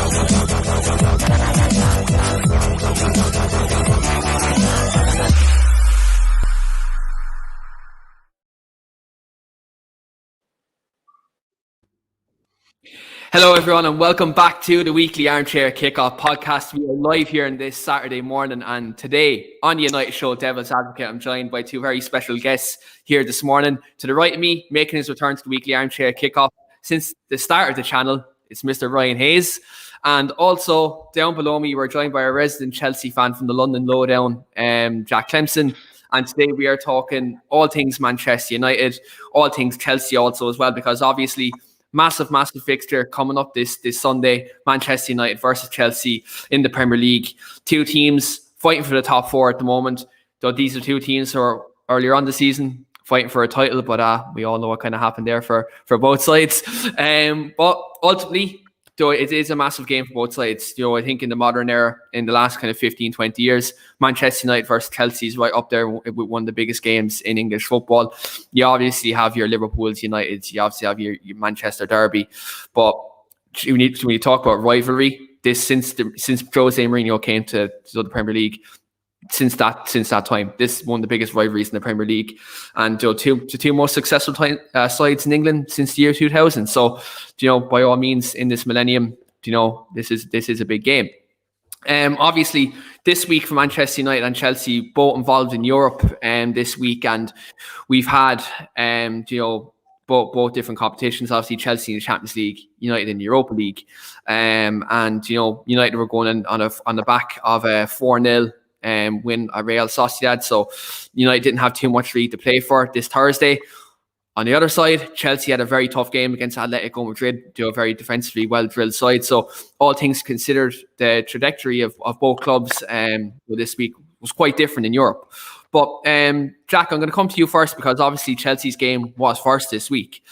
Hello everyone and welcome back to the weekly Armchair Kickoff podcast. We are live here on this Saturday morning, and today on the United Show Devil's Advocate, I'm joined by two very special guests here this morning. To the right of me, making his return to the weekly Armchair Kickoff since the start of the channel, it's Mr. Ryan Hayes. And also down below me, we're joined by a resident Chelsea fan from the London Lowdown, Jack Clemson. And today we are talking all things Manchester United, all things Chelsea also as well, because obviously massive fixture coming up this Sunday. Manchester United versus Chelsea in the Premier League. Two teams fighting for the top four at the moment. Though these are two teams who are earlier on the season fighting for a title, but we all know what kind of happened there for both sides. But ultimately, though it is a massive game for both sides. I think in the modern era, in the last kind of 15, 20 years, Manchester United versus Chelsea is right up there with one of the biggest games in English football. You obviously have your Liverpool's United, you obviously have your Manchester derby, but when you talk about rivalry, since Jose Mourinho came to the Premier League, since that time, this is one of the biggest rivalries in the Premier League, and the two most successful sides in England since the year 2000. So, by all means, in this millennium, this is a big game. Obviously, this week for Manchester United and Chelsea, both involved in Europe, this week, and we've had both different competitions. Obviously, Chelsea in the Champions League, United in the Europa League, and United were going on the back of a 4-0 win at Real Sociedad. So United didn't have too much really to play for this Thursday. On the other side, Chelsea had a very tough game against Atletico Madrid, a very defensively well-drilled side. So all things considered, the trajectory of both clubs this week was quite different in Europe. But Jack, I'm going to come to you first, because obviously Chelsea's game was first this week.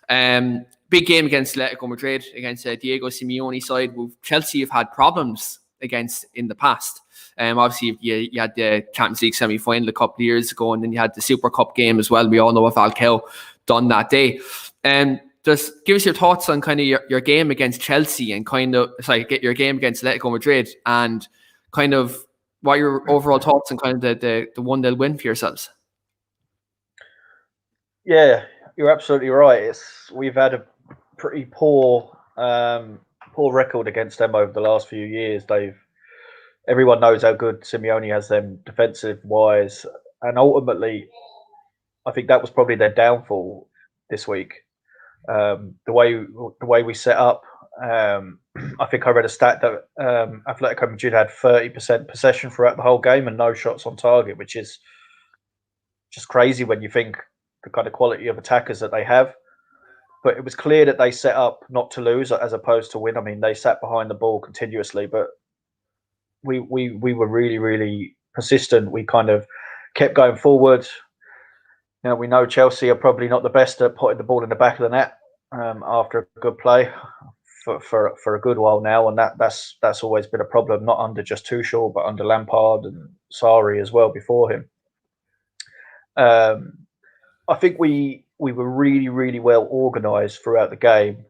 Big game against Atletico Madrid, against Diego Simeone side, who Chelsea have had problems against in the past. Obviously, you had the Champions League semi-final a couple of years ago, and then you had the Super Cup game as well. We all know what Falcao done that day. Just give us your thoughts on kind of your game against Chelsea, and get your game against Atletico Madrid, and kind of what your overall thoughts on kind of the 1-0 win for yourselves. Yeah, you're absolutely right. We've had a pretty poor record against them over the last few years. Everyone knows how good Simeone has them defensive wise, and ultimately, I think that was probably their downfall this week. The way we set up. I think I read a stat that Atletico Madrid had 30% possession throughout the whole game and no shots on target, which is just crazy when you think the kind of quality of attackers that they have. But it was clear that they set up not to lose as opposed to win. I mean, they sat behind the ball continuously, but we were really, really persistent. We kind of kept going forward. We know Chelsea are probably not the best at putting the ball in the back of the net after a good play for a good while now, and that's always been a problem, not under just Tuchel, but under Lampard and Sarri as well before him. I think we were really, really well organised throughout the game.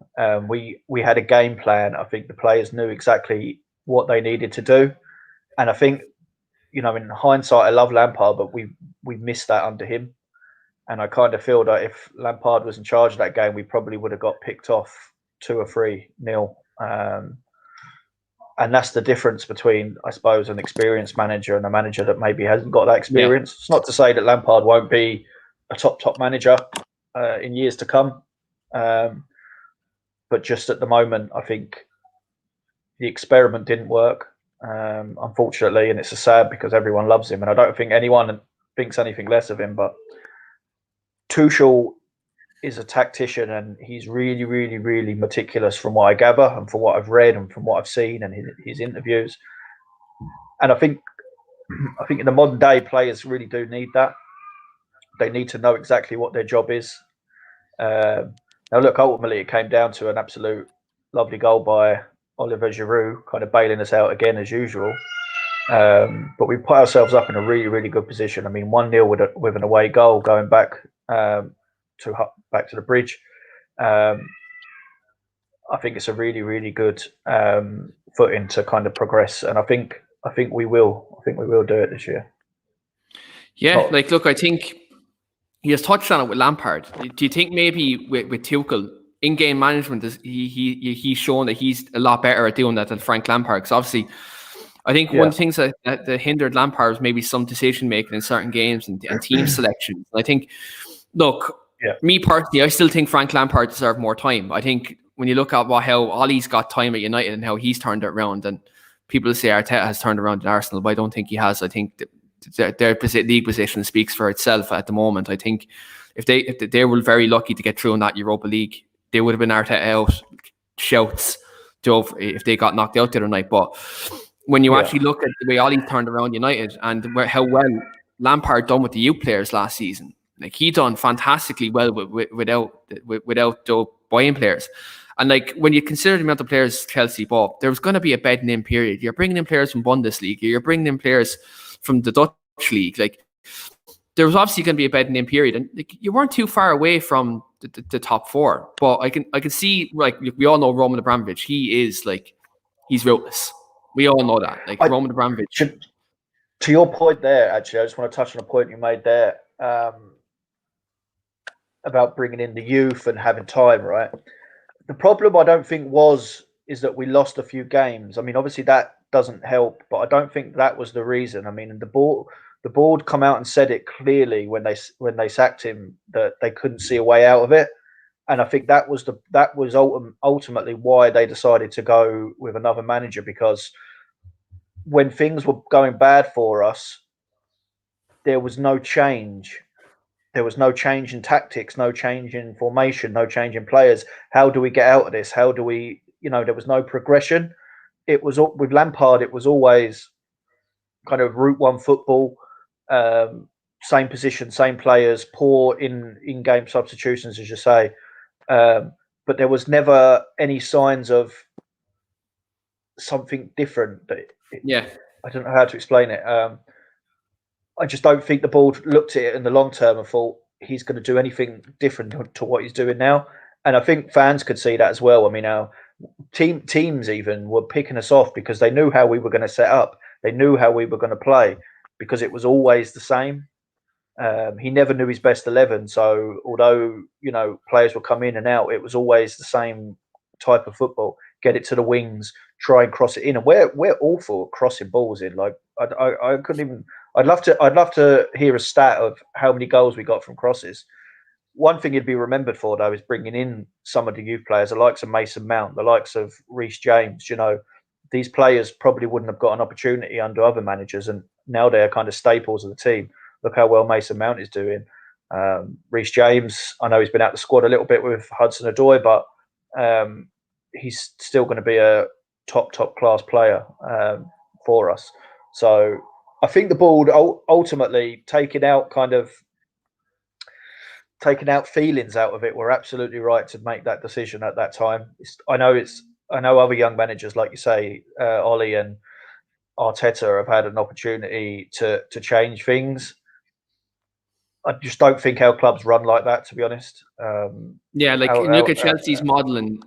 We had a game plan. I think the players knew exactly what they needed to do, and I think, in hindsight, I love Lampard, but we missed that under him. And I kind of feel that if Lampard was in charge of that game, we probably would have got picked off 2 or 3-0. And that's the difference between, I suppose, an experienced manager and a manager that maybe hasn't got that experience. Yeah. It's not to say that Lampard won't be a top manager in years to come. But just at the moment, I think the experiment didn't work, unfortunately. And it's sad because everyone loves him. And I don't think anyone thinks anything less of him. But Tuchel is a tactician, and he's really, really, really meticulous from what I gather and from what I've read and from what I've seen and his interviews. And I think in the modern day, players really do need that. They need to know exactly what their job is. Now, look, ultimately, it came down to an absolute lovely goal by Oliver Giroud, kind of bailing us out again as usual. But we put ourselves up in a really, really good position. I mean, 1-0 with an away goal going back to the bridge. I I think it's a really, really good footing to kind of progress, and I think we will. I think we will do it this year. Yeah, look, I think he has touched on it with Lampard. Do you think maybe with Tuchel, in-game management, he's shown that he's a lot better at doing that than Frank Lampard? Because obviously, I think one of the things that hindered Lampard was maybe some decision making in certain games and team selections. I think, look, me personally, I still think Frank Lampard deserved more time. I think when you look at how Ollie's got time at United and how he's turned it around, and people say Arteta has turned around in Arsenal, but I don't think he has. I think their league position speaks for itself at the moment. I think if they were very lucky to get through in that Europa League, they would have been Arteta out shouts if they got knocked out the other night. But when you actually look at the way Ollie turned around United and how well Lampard done with the youth players last season, like he done fantastically well without the buying players. And like when you consider the amount of players Chelsea bought, there was going to be a bedding in period. You're bringing in players from Bundesliga, you're bringing in players from the Dutch league. Like there was obviously going to be a bedding in period, and like, you weren't too far away from the top four. But I can see, like, we all know Roman Abramovich. He's ruthless. We all know that. Like Roman Abramovich. To your point there, actually, I just want to touch on a point you made there about bringing in the youth and having time. Right. The problem I don't think is that we lost a few games. I mean, obviously that doesn't help, but I don't think that was the reason. I mean, the board come out and said it clearly when they sacked him that they couldn't see a way out of it, and I think that was ultimately why they decided to go with another manager, because when things were going bad for us, there was no change. There was no change in tactics, no change in formation, no change in players. How do we get out of this? How do we, there was no progression. It was with Lampard, it was always kind of route one football, same position, same players, poor in-game substitutions, as you say. But there was never any signs of something different. I don't know how to explain it. I just don't think the board looked at it in the long term and thought he's going to do anything different to what he's doing now. And I think fans could see that as well. I mean, our teams even were picking us off because they knew how we were going to set up. They knew how we were going to play because it was always the same. He never knew his best 11. So although, players would come in and out, it was always the same type of football. Get it to the wings, try and cross it in. And we're awful at crossing balls in. Like I couldn't even. I'd love to hear a stat of how many goals we got from crosses. One thing you'd be remembered for, though, is bringing in some of the youth players, the likes of Mason Mount, the likes of Reece James. These players probably wouldn't have got an opportunity under other managers, and now they're kind of staples of the team. Look how well Mason Mount is doing. Reece James, I know he's been out the squad a little bit with Hudson-Odoi, but he's still going to be a top class player for us. So I think the board ultimately taking out feelings out of it were absolutely right to make that decision at that time. I know other young managers, like you say, Ollie and Arteta, have had an opportunity to change things. I just don't think our clubs run like that, to be honest. Look at Chelsea's model and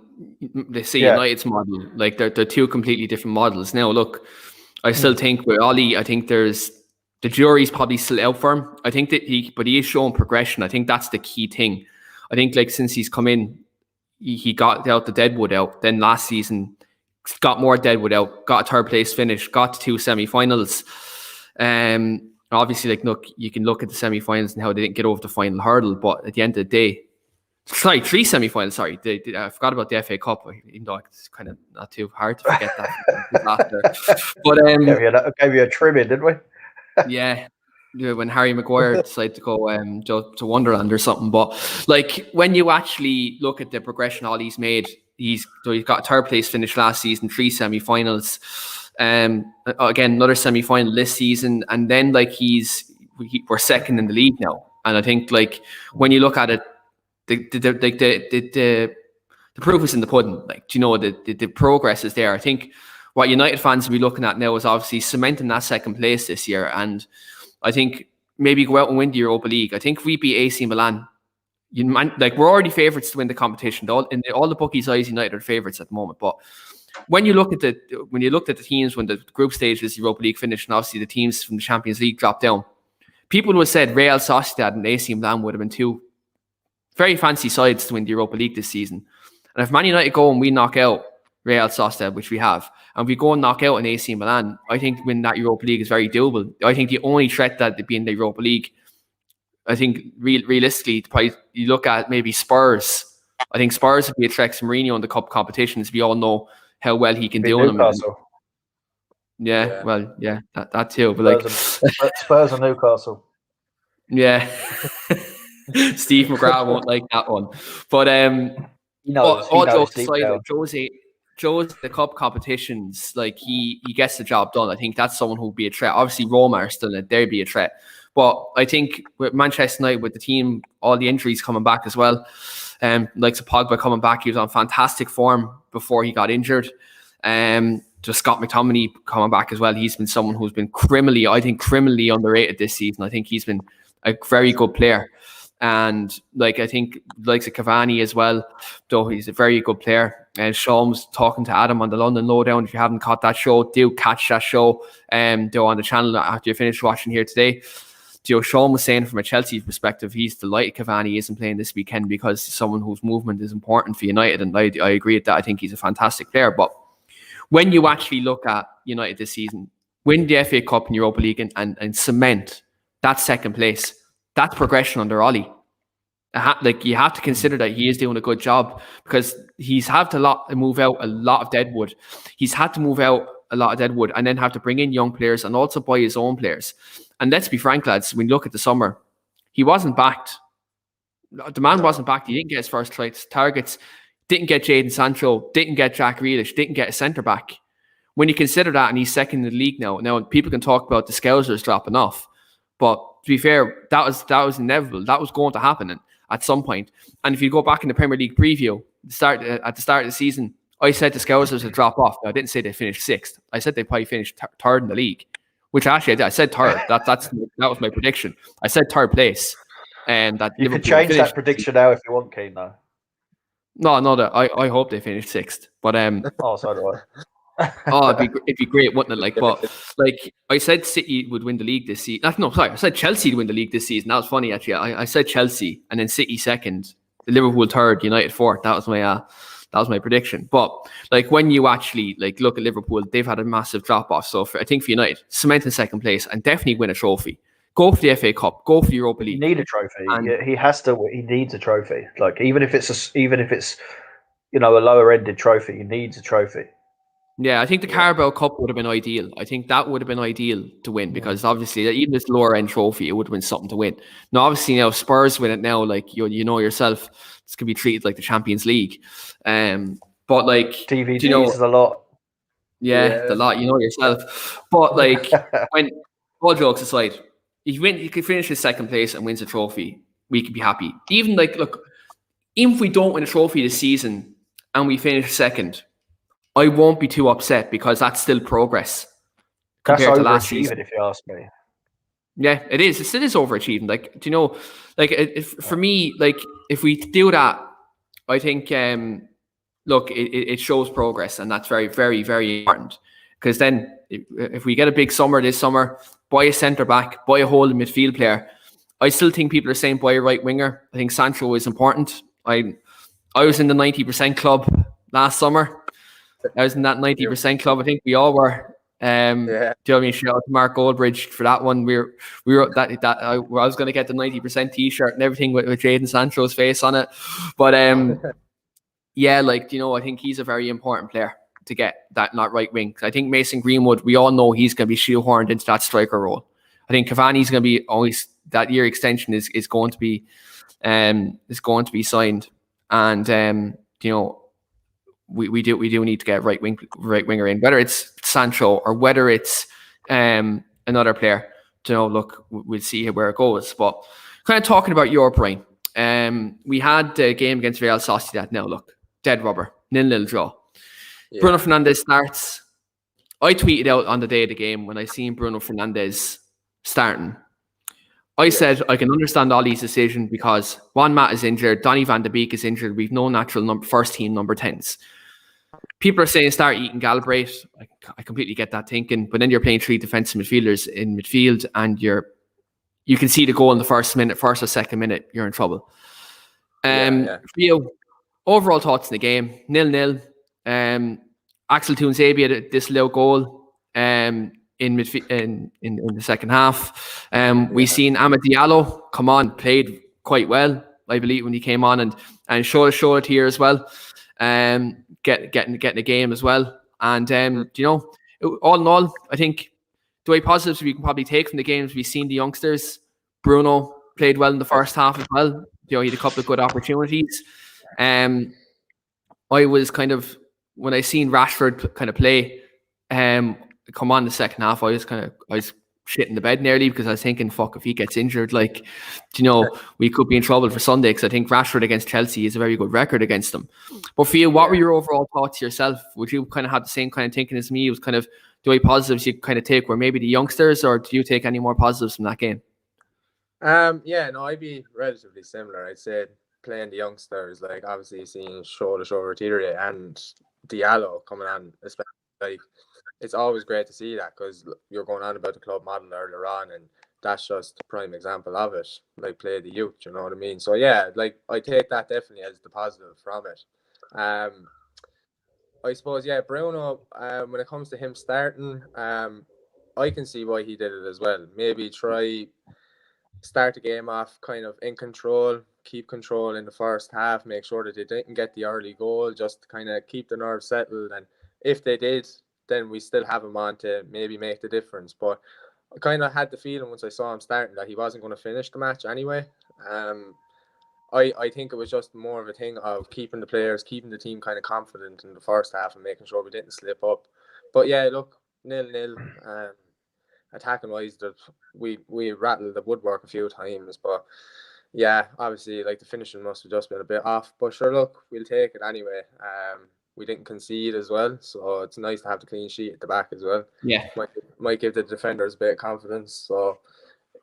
the United's model. Like they're two completely different models. Now, look, I still think with Ollie, I think the jury's probably still out for him. I think that he is showing progression. I think that's the key thing. I think like since he's come in, he got out the deadwood out. Then last season, got more deadwood out. Got a third place finish. Got to 2 semi-finals. Obviously, like look, you can look at the semi-finals and how they didn't get over the final hurdle. But at the end of the day, 3 semi-finals. Sorry, I forgot about the FA Cup. Even though it's kind of not too hard to forget that. But gave you a trimming, didn't we? Yeah, when Harry Maguire decided to go to Wonderland or something. But like when you actually look at the progression Ollie's made, he's got a third place finish last season, 3 semi-finals. Again, another semi-final this season, and then like we're second in the league now. And I think like when you look at it, the proof is in the pudding. Like, the progress is there. I think what United fans will be looking at now is obviously cementing that second place this year, and I think maybe go out and win the Europa League. I think if we beat AC Milan, we're already favourites to win the competition. All the bookies' eyes, United are favourites at the moment. But when you looked at the teams when the group stage of this Europa League finished, and obviously the teams from the Champions League dropped down, people would have said Real Sociedad and AC Milan would have been two very fancy sides to win the Europa League this season. And if Man United go and we knock out Real Sociedad, which we have, and we go and knock out an AC Milan, I think winning that Europa League is very doable. I think the only threat that would be in the Europa League, I think realistically, probably you look at maybe Spurs. I think Spurs would be a threat to Mourinho in the cup competitions. We all know how well he can do in them. Yeah, well, yeah, that too. But Spurs and Newcastle. Yeah. Steve McGrath won't like that one. But all jokes aside, Joe's the cup competitions, he gets the job done. I think that's someone who would be a threat. Obviously, Roma are still they'd be a threat. But I think with Manchester United, with the team, all the injuries coming back as well, like Pogba coming back, he was on fantastic form before he got injured. Just Scott McTominay coming back as well. He's been someone who's been criminally underrated this season. I think he's been a very good player. And I think likes of Cavani as well, though he's a very good player. And Sean was talking to Adam on the London Lowdown. If you haven't caught that show, do catch that show though on the channel after you finish watching here today. Sean was saying from a Chelsea perspective, he's delighted Cavani isn't playing this weekend because he's someone whose movement is important for United. And I agree with that. I think he's a fantastic player. But when you actually look at United this season, win the FA Cup and Europa League and cement that second place, that's progression under Ollie. You have to consider that he is doing a good job because he's had to move out a lot of deadwood. He's had to move out a lot of deadwood and then have to bring in young players and also buy his own players. And let's be frank, lads, when you look at the summer, he wasn't backed. The man wasn't backed. He didn't get his first targets, didn't get Jadon Sancho, didn't get Jack Grealish, didn't get a centre-back. When you consider that and he's second in the league now people can talk about the Scousers dropping off. But to be fair, that was inevitable. That was going to happen at some point. And if you go back in the Premier League preview, at the start of the season, I said the Scousers would drop off. Now, I didn't say they finished sixth. I said they probably finished third in the league, which actually I did. I said third. That was my prediction. I said third place. And that you can change that prediction now if you want, Keane, though. No, I hope they finished sixth. But so do I. It'd be great, wouldn't it? But I said City would win the league this season. No, sorry, I said Chelsea would win the league this season. That was funny, actually. I said Chelsea and then City second, Liverpool third, United fourth. That was my prediction. But when you actually look at Liverpool, they've had a massive drop off. So I think for United, cement in second place and definitely win a trophy. Go for the FA Cup. Go for the Europa League. You need a trophy. He has to. He needs a trophy. Even if it's a lower ended trophy, he needs a trophy. Yeah, I think the Carabao Cup would have been ideal. I think that would have been ideal to win because obviously even this lower end trophy, it would have been something to win. Now, obviously, Spurs win it now. You know yourself, it's gonna be treated like the Champions League. But DVDs is a lot. Yeah, the lot. You know yourself. But when all jokes aside, he could finish his second place and wins a trophy, we could be happy. Even even if we don't win a trophy this season and we finish second, I won't be too upset because that's still progress compared to last season. If you ask me. Yeah, it is. It still is overachieving. For me, if we do that, I think, it shows progress, and that's very, very, very important. Because then, if we get a big summer this summer, buy a centre back, buy a holding midfield player. I still think people are saying buy a right winger. I think Sancho is important. I was in the 90% club last summer. I was in that 90% club. I think we all were. Do you know what I mean? Shout out to Mark Goldbridge for that one. We were that I was going to get the 90% T-shirt and everything with Jadon Sancho's face on it. But I think he's a very important player to get that not right wing. I think Mason Greenwood, we all know he's going to be shoehorned into that striker role. I think Cavani's going to be always that year extension is going to be signed, and we do need to get right winger in, whether it's Sancho or whether it's another player. We'll see where it goes. But kind of talking about Europe, Ryan, we had the game against Real Sociedad. Now dead rubber, 0-0 draw. Yeah. Bruno Fernandes starts. I tweeted out on the day of the game when I seen Bruno Fernandes starting. I said I can understand Ollie's decision because Juan Matt is injured, Donny van de Beek is injured, we've no natural first team number 10s. People are saying start eating Galbraith. I completely get that thinking, but then you're playing 3 defensive midfielders in midfield, and you can see the goal in the first or second minute, you're in trouble. For you, overall thoughts in the game, 0-0. Axel Tuanzebe had this little goal in the second half. We've seen Amad Diallo come on, played quite well, I believe, when he came on, and showed it here as well. Getting a game as well. And all in all, I think the way positives we can probably take from the games, we've seen the youngsters. Bruno played well in the first half as well. He had a couple of good opportunities. I was when I seen Rashford kind of play come on the second half, I was shitting the bed nearly, because I was thinking, fuck, if he gets injured, we could be in trouble for Sunday, because I think Rashford against Chelsea is a very good record against them. But for you, what were your overall thoughts yourself? Would you kind of have the same kind of thinking as me? It was kind of the way positives you kind of take were maybe the youngsters, or do you take any more positives from that game? I'd be relatively similar. I'd say playing the youngsters, obviously seeing shoulder deteriorate, and Diallo coming on, especially, it's always great to see that, because you're going on about the club model earlier on, and that's just a prime example of it. Play the youth, you know what I mean? So yeah, I take that definitely as the positive from it. I suppose, Bruno, when it comes to him starting, I can see why he did it as well. Maybe start the game off kind of in control, keep control in the first half, make sure that they didn't get the early goal, just kind of keep the nerves settled. And if they did, then we still have him on to maybe make the difference. But I kind of had the feeling once I saw him starting that he wasn't going to finish the match anyway. I think it was just more of a thing of keeping the team kind of confident in the first half and making sure we didn't slip up. But yeah, look, 0-0. Attacking wise, we rattled the woodwork a few times, but yeah, obviously, the finishing must have just been a bit off. But sure, look, we'll take it anyway. We didn't concede as well, so it's nice to have the clean sheet at the back as well. Yeah, might give the defenders a bit of confidence. So,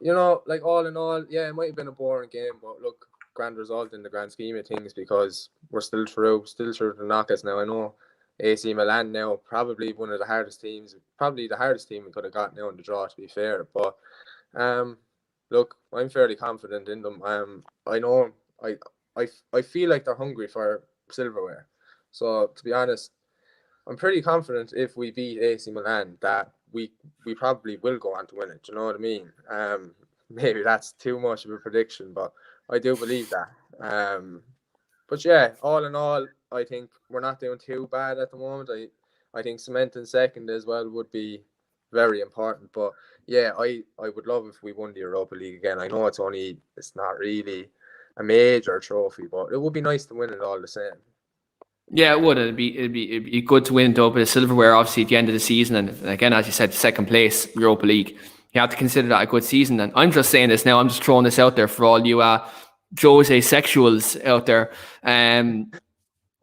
all in all, it might have been a boring game, but look, grand result in the grand scheme of things, because we're still through the knockouts now. I know AC Milan now, probably one of the hardest teams, probably the hardest team we could have got now in the draw, to be fair. But look, I'm fairly confident in them. I know I feel like they're hungry for silverware. So to be honest, I'm pretty confident if we beat AC Milan that we probably will go on to win it. Do you know what I mean? Maybe that's too much of a prediction, but I do believe that. But yeah, all in all, I think we're not doing too bad at the moment. I think cementing second as well would be very important. But yeah, I would love if we won the Europa League again. I know it's not really a major trophy, but it would be nice to win it all the same. Yeah, it would. It'd be good to win a bit of silverware, obviously, at the end of the season. And again, as you said, second place, Europa League. You have to consider that a good season. And I'm just saying this now. I'm just throwing this out there for all you Jose sexuals out there.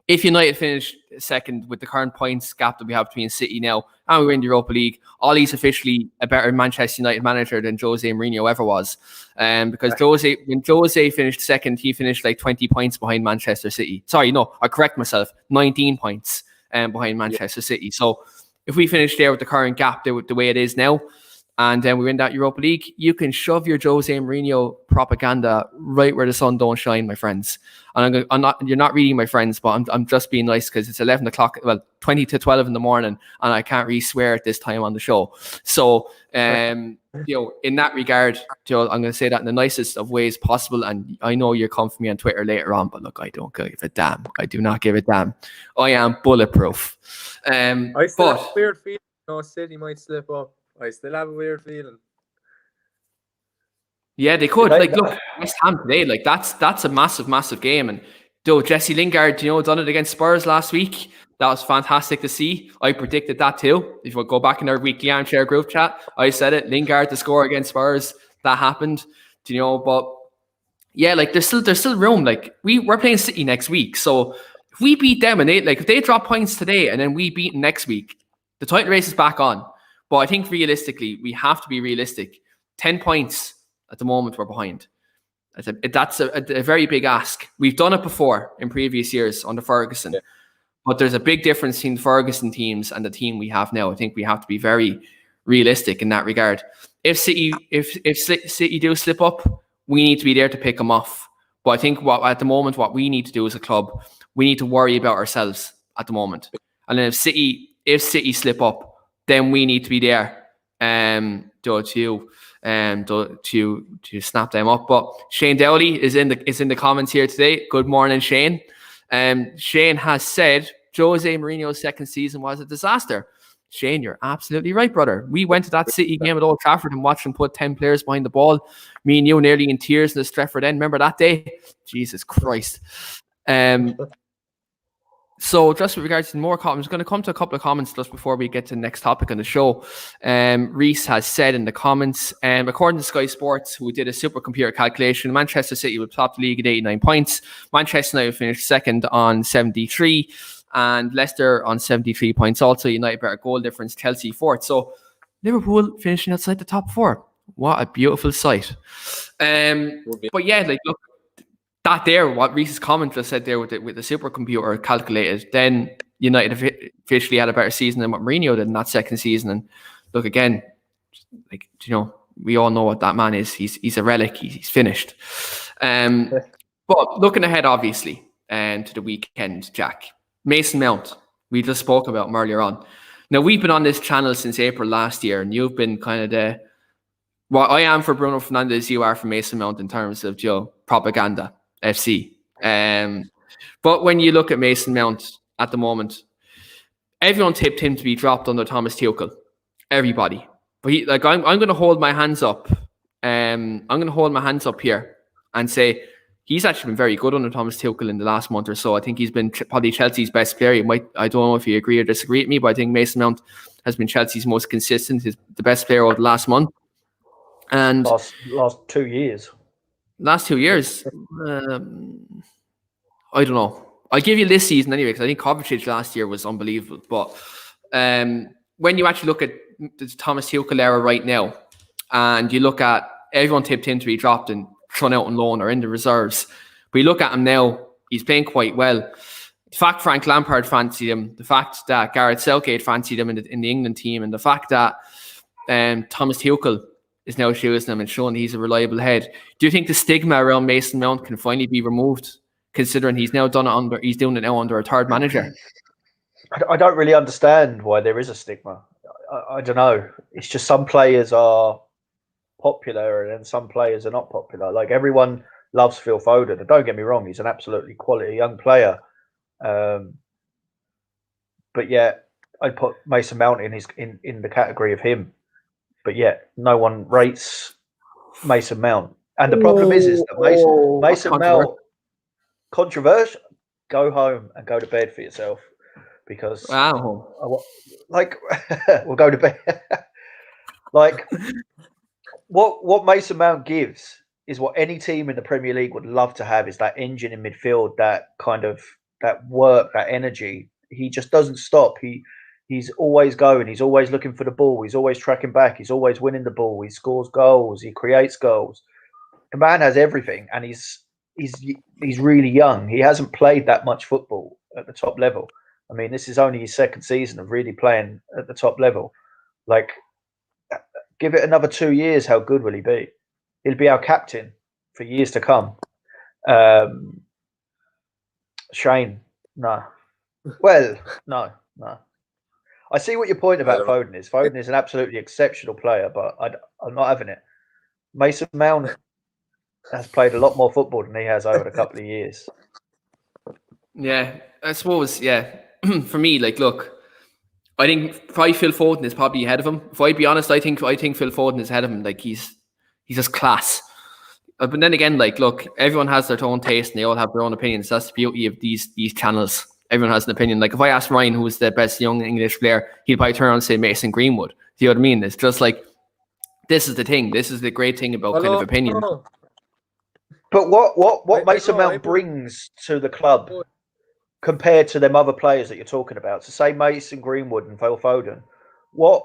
If United finish second with the current points gap that we have between City now, and we win the Europa League, Ollie's officially a better Manchester United manager than Jose Mourinho ever was. Because when Jose finished second, he finished 20 points behind Manchester City. Sorry, no, I correct myself, 19 points behind Manchester City. So if we finish there with the current gap, the way it is now, and then we win that Europa League, you can shove your Jose Mourinho propaganda right where the sun don't shine, my friends. And you're not reading, my friends, but I'm just being nice because it's 11 o'clock, 20 to 12 in the morning, and I can't really swear at this time on the show. So, in that regard, I'm going to say that in the nicest of ways possible. And I know you'll come for me on Twitter later on, but look, I don't give a damn. I do not give a damn. I am bulletproof. I still have a weird feeling City might slip up. I still have a weird feeling. Yeah, they could. Look, West Ham today, that's a massive, massive game. And Jesse Lingard, done it against Spurs last week. That was fantastic to see. I predicted that too. If we go back in our weekly armchair group chat, I said it. Lingard to score against Spurs. That happened. But yeah, there's still room. We're playing City next week. So if we beat them and if they drop points today and then we beat them next week, the title race is back on. But I think realistically, we have to be realistic. 10 points At the moment, we're behind. That's a very big ask. We've done it before in previous years under Ferguson. Yeah. But there's a big difference between the Ferguson teams and the team we have now. I think we have to be very realistic in that regard. If City do slip up, we need to be there to pick them off. But I think at the moment, what we need to do as a club, we need to worry about ourselves at the moment. And then if City slip up, then we need to be there to snap them up. But Shane Dowley is in the comments here today. Good morning, Shane. Shane has said Jose Mourinho's second season was a disaster. Shane, you're absolutely right, brother. We went to that City game at Old Trafford and watched him put 10 players behind the ball. Me and you nearly in tears in the Stretford end. Remember that day? Jesus Christ. So just with regards to more comments, I'm going to come to a couple of comments just before we get to the next topic on the show. Reese has said in the comments, according to Sky Sports, who did a supercomputer calculation, Manchester City will top the league at 89 points. Manchester United finished second on 73 and Leicester on 73 points. Also, United better goal difference, Chelsea fourth. So Liverpool finishing outside the top four. What a beautiful sight. But yeah, like look, that there, what Reese's comment just said there with the supercomputer calculated, then United officially had a better season than what Mourinho did in that second season. And look, again, like, you know, we all know what that man is. He's a relic. He's finished. But looking ahead, obviously, to the weekend, Jack, Mason Mount, we just spoke about him earlier on. Now, we've been on this channel since April last year, and you've been kind of what I am for Bruno Fernandes, you are for Mason Mount in terms of propaganda. FC. But when you look at Mason Mount at the moment, everyone tipped him to be dropped under Thomas Tuchel. Everybody. But I'm going to hold my hands up. I'm going to hold my hands up here and say he's actually been very good under Thomas Tuchel in the last month or so. I think he's been probably Chelsea's best player. I don't know if you agree or disagree with me, but I think Mason Mount has been Chelsea's most consistent. He's the best player over the last month. And last 2 years. Last 2 years, I don't know. I'll give you this season anyway, because I think Kovacic last year was unbelievable. But when you actually look at the Thomas Tuchel era right now, and you look at everyone tipped him to be dropped and thrown out on loan or in the reserves, but you look at him now, he's playing quite well. The fact Frank Lampard fancied him, the fact that Gareth Southgate fancied him in the England team, and the fact that Thomas Tuchel is now choosing him and showing he's a reliable head. Do you think the stigma around Mason Mount can finally be removed, considering he's now he's doing it now under a third manager? I don't really understand why there is a stigma. I don't know. It's just some players are popular and then some players are not popular. Like everyone loves Phil Foden. And don't get me wrong, he's an absolutely quality young player. But yeah, I'd put Mason Mount in the category of him. But yet, no one rates Mason Mount. And the problem is that Mason Mount, controversial, go home and go to bed for yourself. Because, we'll go to bed. Like, what Mason Mount gives is what any team in the Premier League would love to have, is that engine in midfield, that kind of, that work, that energy. He just doesn't stop. He's always going. He's always looking for the ball. He's always tracking back. He's always winning the ball. He scores goals. He creates goals. The man has everything, and he's really young. He hasn't played that much football at the top level. I mean, this is only his second season of really playing at the top level. Like, give it another 2 years. How good will he be? He'll be our captain for years to come. Shane, no. Well, no. I see what your point about Foden is. Foden is an absolutely exceptional player, but I'm not having it. Mason Mount has played a lot more football than he has over a couple of years. Yeah, I suppose, yeah. For me, like, look, I think probably Phil Foden is probably ahead of him. If I be honest, I think Phil Foden is ahead of him. Like, he's just class. But then again, like, look, everyone has their own taste and they all have their own opinions. That's the beauty of these channels. Everyone has an opinion. Like, if I ask Ryan who's the best young English player, he'd probably turn around and say Mason Greenwood. Do you know what I mean? It's just like, this is the thing. This is the great thing about kind of opinion. But what Mason Mount brings to the club compared to them other players that you're talking about, so say Mason Greenwood and Phil Foden, what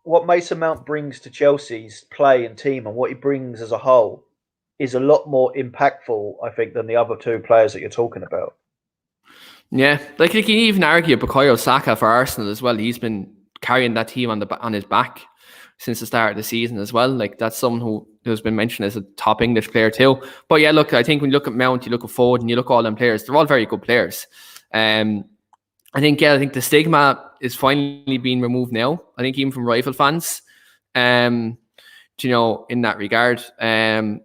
what Mason Mount brings to Chelsea's play and team, and what he brings as a whole, is a lot more impactful, I think, than the other two players that you're talking about. Yeah, like you can even argue Bukayo Saka for Arsenal as well. He's been carrying that team on his back since the start of the season as well. Like that's someone who's been mentioned as a top English player too. But yeah, look, I think when you look at Mount, you look at Foden, you look at all them players, they're all very good players. I think the stigma is finally being removed now. I think even from rival fans, in that regard. And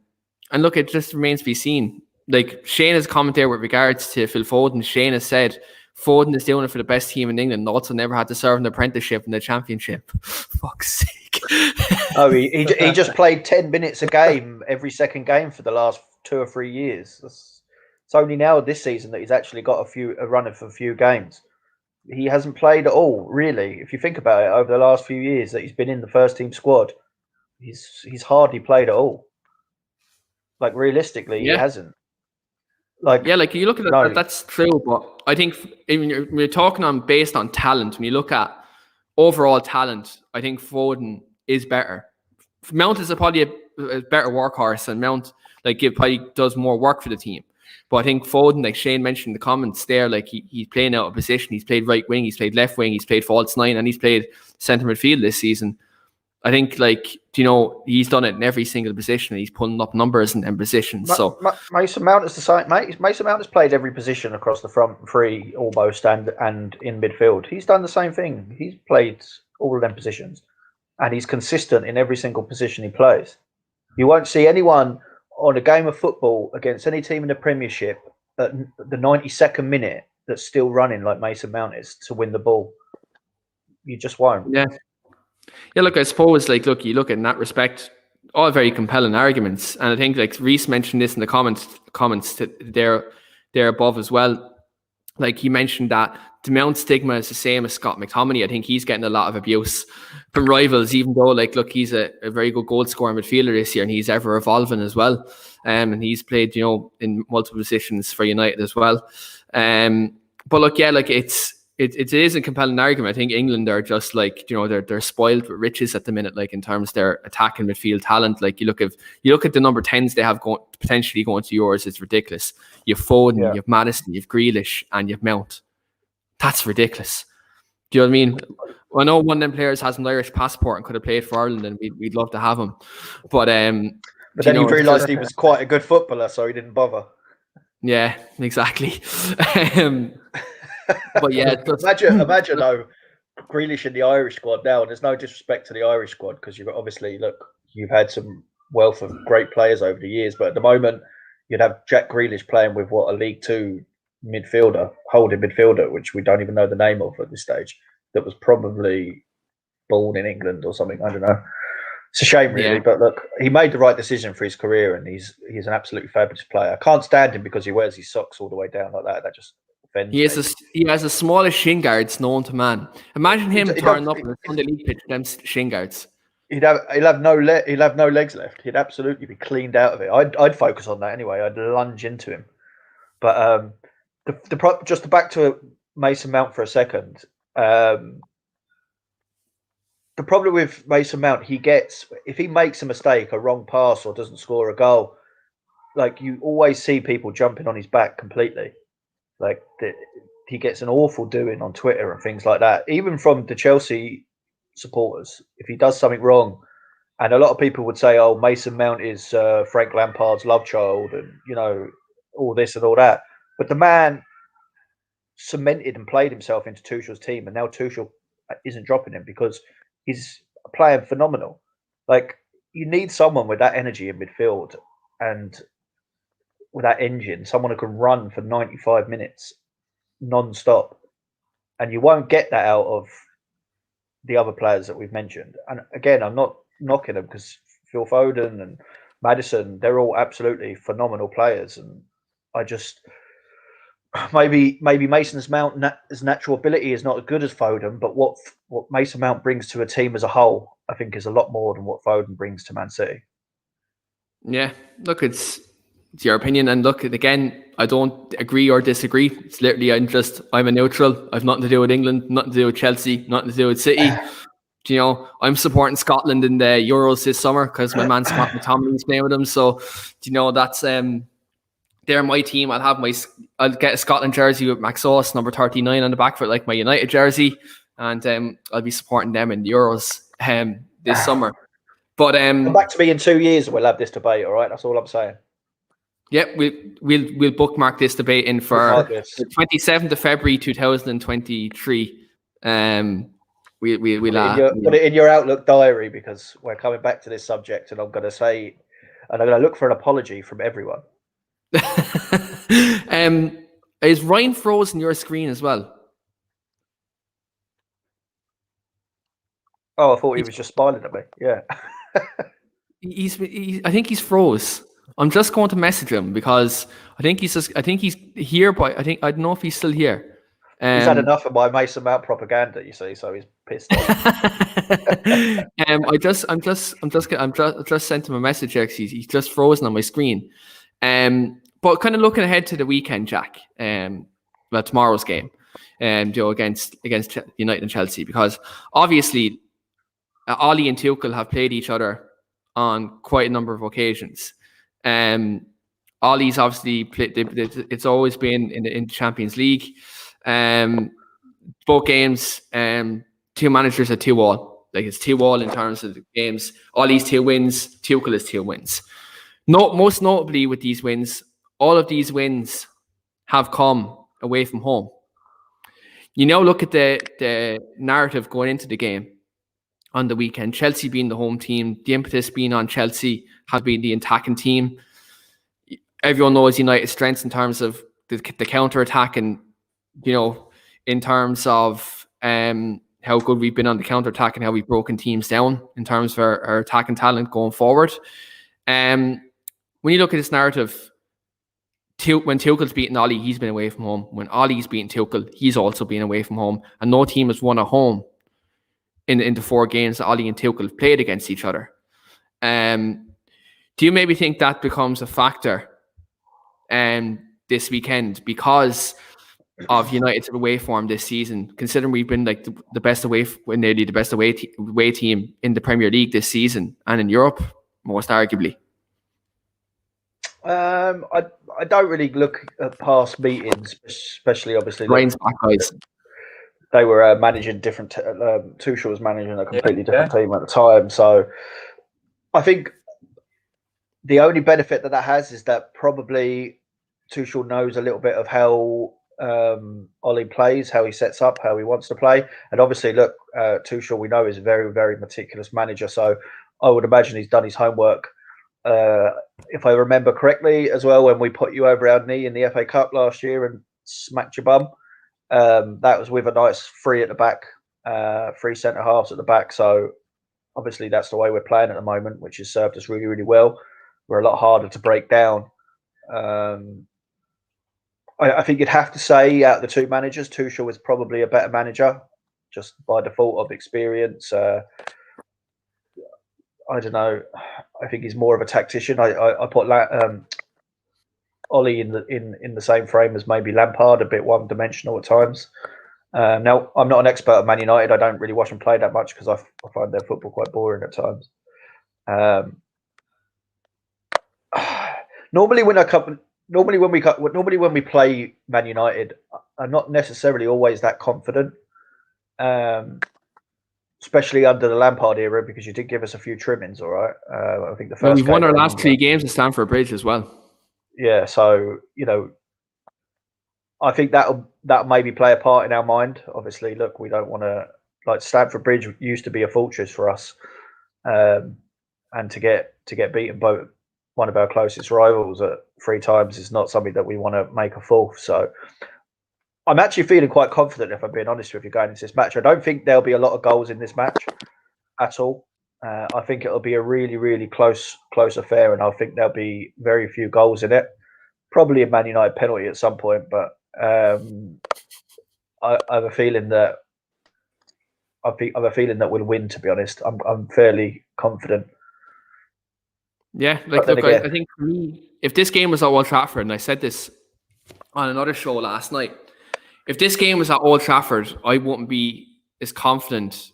look, it just remains to be seen. Like Shane has commented there with regards to Phil Foden. Shane has said Foden is doing it for the best team in England. Also, never had to serve an apprenticeship in the Championship. Fuck's sake. Oh, he just played 10 minutes a game every second game for the last 2 or 3 years. It's only now this season that he's actually got a run for a few games. He hasn't played at all, really. If you think about it, over the last few years that he's been in the first team squad, he's hardly played at all. Like realistically, he hasn't. Like you look at it, that's true. But I think when you're talking based on talent, when you look at overall talent, I think Foden is better. Mount is probably a better workhorse, and Mount probably does more work for the team. But I think Foden, like Shane mentioned in the comments there, like he's playing out of position. He's played right wing, he's played left wing, he's played false nine, and he's played centre midfield this season. I think, he's done it in every single position. And he's pulling up numbers and positions. So Mason Mount is the same. Mason Mount has played every position across the front three almost, and in midfield. He's done the same thing. He's played all of them positions, and he's consistent in every single position he plays. You won't see anyone on a game of football against any team in the Premiership at the 92nd minute that's still running like Mason Mount is to win the ball. You just won't. Yeah, look, I suppose, you look at in that respect, all very compelling arguments. And I think, Reese mentioned this in the comments there above as well. Like, he mentioned that the Mount stigma is the same as Scott McTominay. I think he's getting a lot of abuse from rivals, even though, he's a very good goal scorer midfielder this year, and he's ever evolving as well. And he's played, in multiple positions for United as well. But look, it is a compelling argument. I think England are just they're spoiled with riches at the minute, in terms of their attacking midfield talent. You look at the number 10s they have potentially going to yours, it's ridiculous. You have Foden, you have Maddison, you have Grealish, and you have Mount. That's ridiculous. Do you know what I mean? I know one of them players has an Irish passport and could have played for Ireland, and we'd love to have him. But then he realised he was quite a good footballer, so he didn't bother. Yeah, exactly. But yeah, imagine though, Grealish in the Irish squad now. And there's no disrespect to the Irish squad, because you've had some wealth of great players over the years, but at the moment you'd have Jack Grealish playing with a League Two holding midfielder, which we don't even know the name of at this stage, that was probably born in England or something. I don't know. It's a shame, really. But look, he made the right decision for his career, and he's an absolutely fabulous player. I can't stand him because he wears his socks all the way down like that. That just offends me. He has the smallest shin guards known to man. Imagine him turning up on the Sunday League pitch, them shin guards. He'll have no legs left. He'd absolutely be cleaned out of it. I'd focus on that anyway. I'd lunge into him. But just back to Mason Mount for a second. The problem with Mason Mount, if he makes a mistake, a wrong pass, or doesn't score a goal, you always see people jumping on his back completely. He gets an awful doing on Twitter and things like that, even from the Chelsea supporters. If he does something wrong, and a lot of people would say, "Oh, Mason Mount is Frank Lampard's love child," and all this and all that. But the man cemented and played himself into Tuchel's team, and now Tuchel isn't dropping him because he's playing phenomenal. You need someone with that energy in midfield and with that engine, someone who can run for 95 minutes non-stop. And you won't get that out of the other players that we've mentioned. And again, I'm not knocking them, because Phil Foden and Maddison, they're all absolutely phenomenal players. And I just... Maybe Mason's Mount's natural ability is not as good as Foden, but what Mason Mount brings to a team as a whole, I think, is a lot more than what Foden brings to Man City. Yeah, look, it's your opinion, and look, again, I don't agree or disagree. It's literally I'm a neutral. I've nothing to do with England, nothing to do with Chelsea, nothing to do with City. you know, I'm supporting Scotland in the Euros this summer because my man Scott McTominay's playing with them. So, you know, that's they're my team. I'll get a Scotland jersey with Max Sauce, number 39 on the back for like my United jersey, and I'll be supporting them in the Euros this summer. But come back to me in 2 years and we'll have this debate, all right? That's all I'm saying. Yeah, we'll bookmark this debate in for the 27th of February 2023. We'll put it in your Outlook diary, because we're coming back to this subject, and I'm going to look for an apology from everyone. Is Ryan frozen your screen as well? Oh, I thought he was just smiling at me. Yeah. I think he's froze. I'm just going to message him because I think he's here, but I don't know if he's still here. He's had enough of my Mason Mount propaganda, you see, so he's pissed off. I just sent him a message. Actually, he's just frozen on my screen. But kind of looking ahead to the weekend, Jack. Tomorrow's game, Joe, against United and Chelsea, because obviously Ollie and Tuchel have played each other on quite a number of occasions. Ollie's obviously played. It's always been in the Champions League. Both games, 2 managers are 2-2. Like, it's 2-2 in terms of the games. Ollie's 2 wins, Tuchel is 2 wins. Most notably with these wins, all of these wins have come away from home. You now look at the narrative going into the game on the weekend. Chelsea being the home team, the impetus being on Chelsea, has been the attacking team. Everyone knows United's strengths in terms of the counter-attack, and, you know, in terms of how good we've been on the counter-attack and how we've broken teams down in terms of our attacking talent going forward. When you look at this narrative, when Tuchel's beaten Ollie, he's been away from home. When Ollie's beaten Tuchel, he's also been away from home. And no team has won at home in the 4 games that Ollie and Tuchel have played against each other. Do you maybe think that becomes a factor this weekend because of United's away form this season, considering we've been like the best away, nearly the best away team in the Premier League this season and in Europe, most arguably? I don't really look at past meetings, especially obviously. Ryan's back, guys. They were managing different. Tuchel was managing a completely different team at the time, so I think the only benefit that has is that probably Tuchel knows a little bit of how Ollie plays, how he sets up, how he wants to play, and obviously, look, Tuchel we know is a very, very meticulous manager, so I would imagine he's done his homework. If I remember correctly, as well, when we put you over our knee in the FA Cup last year and smacked your bum, that was with a nice 3 at the back, 3 centre halves at the back. So obviously that's the way we're playing at the moment, which has served us really, really well. We're a lot harder to break down. I think you'd have to say, out of the 2 managers, Tuchel is probably a better manager, just by default of experience. I don't know. I think he's more of a tactician. I put Ollie in the same frame as maybe Lampard, a bit one-dimensional at times. Now, I'm not an expert at Man United. I don't really watch them play that much because I find their football quite boring at times. Normally when we play Man United, I'm not necessarily always that confident. Especially under the Lampard era, because you did give us a few trimmings, all right? I think the first we've won our last 3 games at Stamford Bridge as well. Yeah, so, you know, I think that maybe play a part in our mind. Obviously, look, we don't want to, like, Stamford Bridge used to be a fortress for us, and to get beaten by one of our closest rivals at 3 times is not something that we want to make a 4th. So I'm actually feeling quite confident, if I'm being honest with you, going into this match. I don't think there'll be a lot of goals in this match at all. I think it'll be a really, really close affair, and I think there'll be very few goals in it. Probably a Man United penalty at some point, but I have a feeling that we'll win. To be honest, I'm fairly confident. Yeah, like, look, I think for me, if this game was at Old Trafford, and I said this on another show last night, if this game was at Old Trafford, I wouldn't be as confident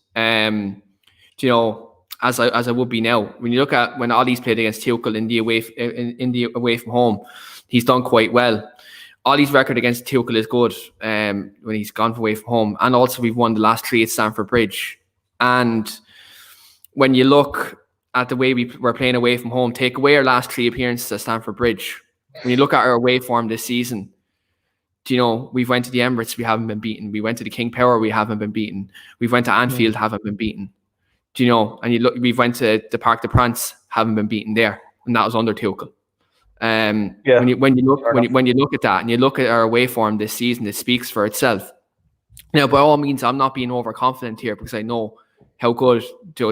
you know, as I would be now. When you look at when Ollie's played against Tuchel in the away from home, he's done quite well. Ollie's record against Tuchel is good when he's gone away from home, and also we've won the last 3 at Stamford Bridge. And when you look at the way we were playing away from home, take away our last 3 appearances at Stamford Bridge. When you look at our away form this season, you know, we've went to the Emirates, we haven't been beaten. We went to the King Power, we haven't been beaten. We've went to Anfield, haven't been beaten. Do you know? And you look, we've went to the Parc des Princes, haven't been beaten there, and that was under Tuchel. When you look at that and you look at our away form this season, it speaks for itself. Now, by all means, I'm not being overconfident here because I know how good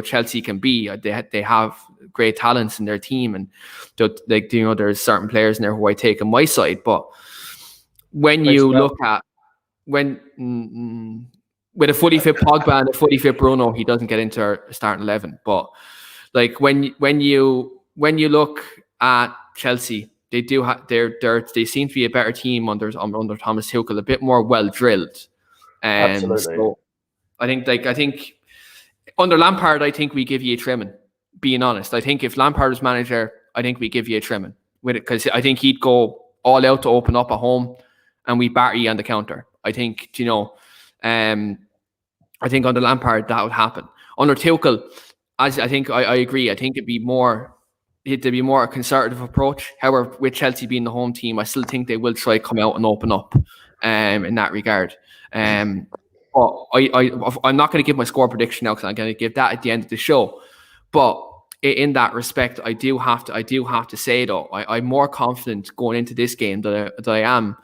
Chelsea can be. They have great talents in their team, and there's certain players in there who I take on my side. But when you look at with a fully fit Pogba and a fully fit Bruno, he doesn't get into our starting 11. But like when you look at Chelsea, they do they seem to be a better team under Thomas Tuchel, a bit more well drilled. Absolutely. So I think under Lampard, I think we give you a trimming. Being honest, I think if Lampard was manager, I think we give you a trimming with it because I think he'd go all out to open up at home, and we batter you on the counter. I think I think under Lampard that would happen. Under Tuchel, I agree. I think it'd be more a conservative approach. However, with Chelsea being the home team, I still think they will try to come out and open up in that regard. But I'm not going to give my score prediction now because I'm going to give that at the end of the show. But in that respect, I do have to say though, I'm more confident going into this game than I am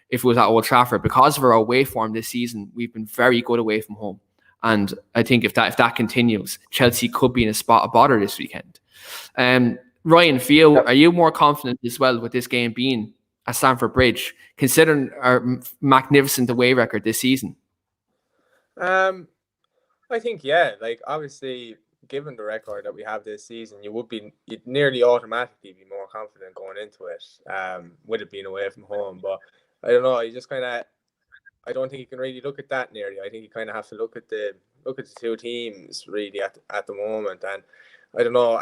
if it was at Old Trafford because of our away form this season. We've been very good away from home, and I think if that continues, Chelsea could be in a spot of bother this weekend. Ryan, for you, are you more confident as well with this game being at Stamford Bridge, considering our magnificent away record this season? I think, like obviously, given the record that we have this season, you'd nearly automatically be more confident going into it, with it being away from home. But I don't know, I don't think you can really look at that nearly. I think you kind of have to look at the 2 teams really at the moment. And I don't know,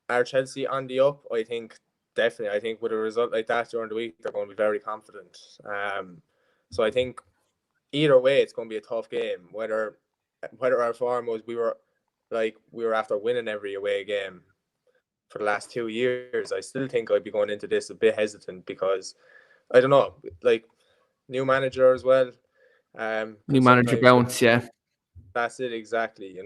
are Chelsea on the up? I think definitely. I think with a result like that during the week, they're going to be very confident. So I think either way, it's going to be a tough game. Whether our form was we were after winning every away game for the last 2 years, I still think I'd be going into this a bit hesitant because I don't know, like new manager as well. New manager bounce, yeah. That's it exactly.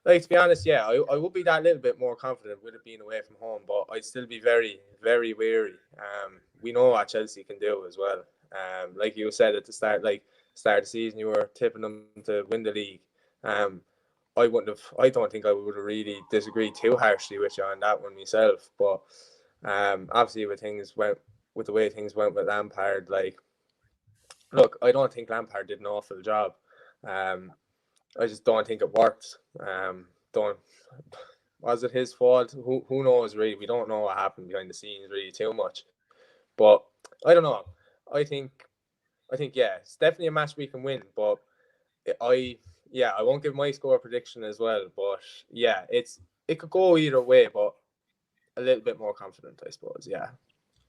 Like to be honest, I would be that little bit more confident with it being away from home, but I'd still be very, very wary. We know what Chelsea can do as well. Like you said at the start of the season, you were tipping them to win the league. I don't think I would have really disagreed too harshly with you on that one myself. But obviously with the way things went with Lampard, look, I don't think Lampard did an awful job. I just don't think it worked. Was it his fault? Who knows really? We don't know what happened behind the scenes really too much. But I don't know. I think it's definitely a match we can win. But I won't give my score prediction as well. But it could go either way. But a little bit more confident, I suppose. Yeah.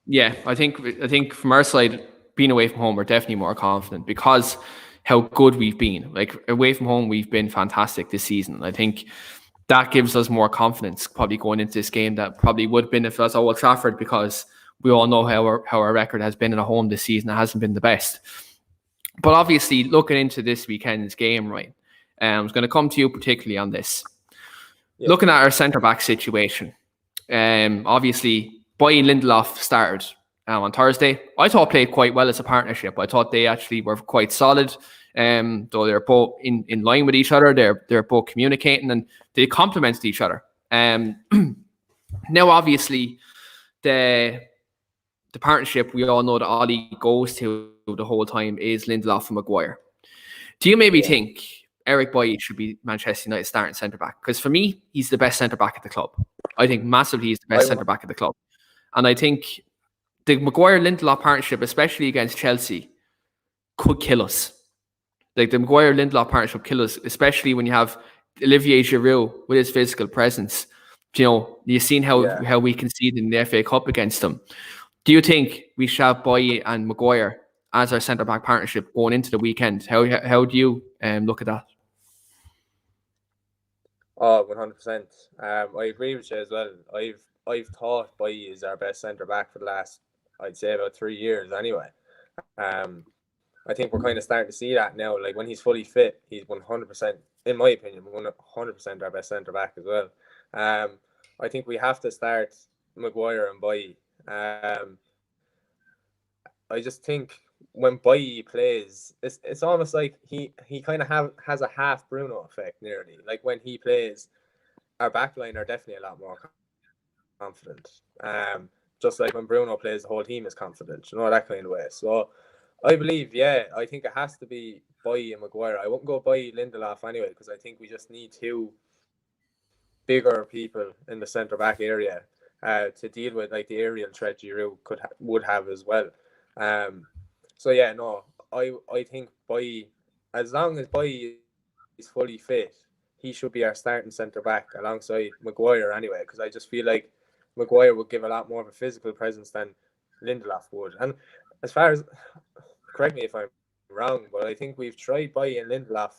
Yeah, I think from our side, being away from home, we're definitely more confident because how good we've been. Like away from home, we've been fantastic this season. I think that gives us more confidence probably going into this game that probably would have been if it was Old Trafford because we all know how our record has been at home this season. It hasn't been the best. But obviously, looking into this weekend's game, right, I was going to come to you particularly on this. Yeah. Looking at our centre-back situation, obviously, Boy Lindelof started on Thursday. I thought played quite well as a partnership. I thought they actually were quite solid. Though they're both in line with each other, they're both communicating and they complemented each other. Now, obviously, the partnership we all know that Ollie goes to the whole time is Lindelof and Maguire. Do you maybe think Eric Boyd should be Manchester United starting centre back? Because for me, he's the best centre back at the club. I think massively he's the best centre back at the club, and I think the Maguire-Lindelof partnership, especially against Chelsea, could kill us. Like the Maguire-Lindelof partnership kill us, especially when you have Olivier Giroud with his physical presence. You know, you've seen how we conceded in the FA Cup against them. Do you think we should have Boye and Maguire as our centre back partnership going into the weekend? How do you look at that? Oh, 100%. I agree with you as well. I've thought Boye is our best centre back for the last, I'd say, about 3 years anyway. I think we're kind of starting to see that now. Like when he's fully fit, he's 100%, in my opinion, 100% our best centre back as well. I think we have to start Maguire and Boye. I just think when Boye plays, it's almost like he kind of has a half Bruno effect nearly. Like when he plays, our backline are definitely a lot more confident. Just like when Bruno plays, the whole team is confident, that kind of way. So I believe, I think it has to be Boye and Maguire. I won't go Boye Lindelof anyway, because I think we just need two bigger people in the centre back area to deal with like the aerial threat Giroud would have as well. I think Boye, as long as Boye is fully fit, he should be our starting centre back alongside Maguire anyway, because I just feel like Maguire would give a lot more of a physical presence than Lindelof would. And as far as, correct me if I'm wrong, but I think we've tried Boye and Lindelof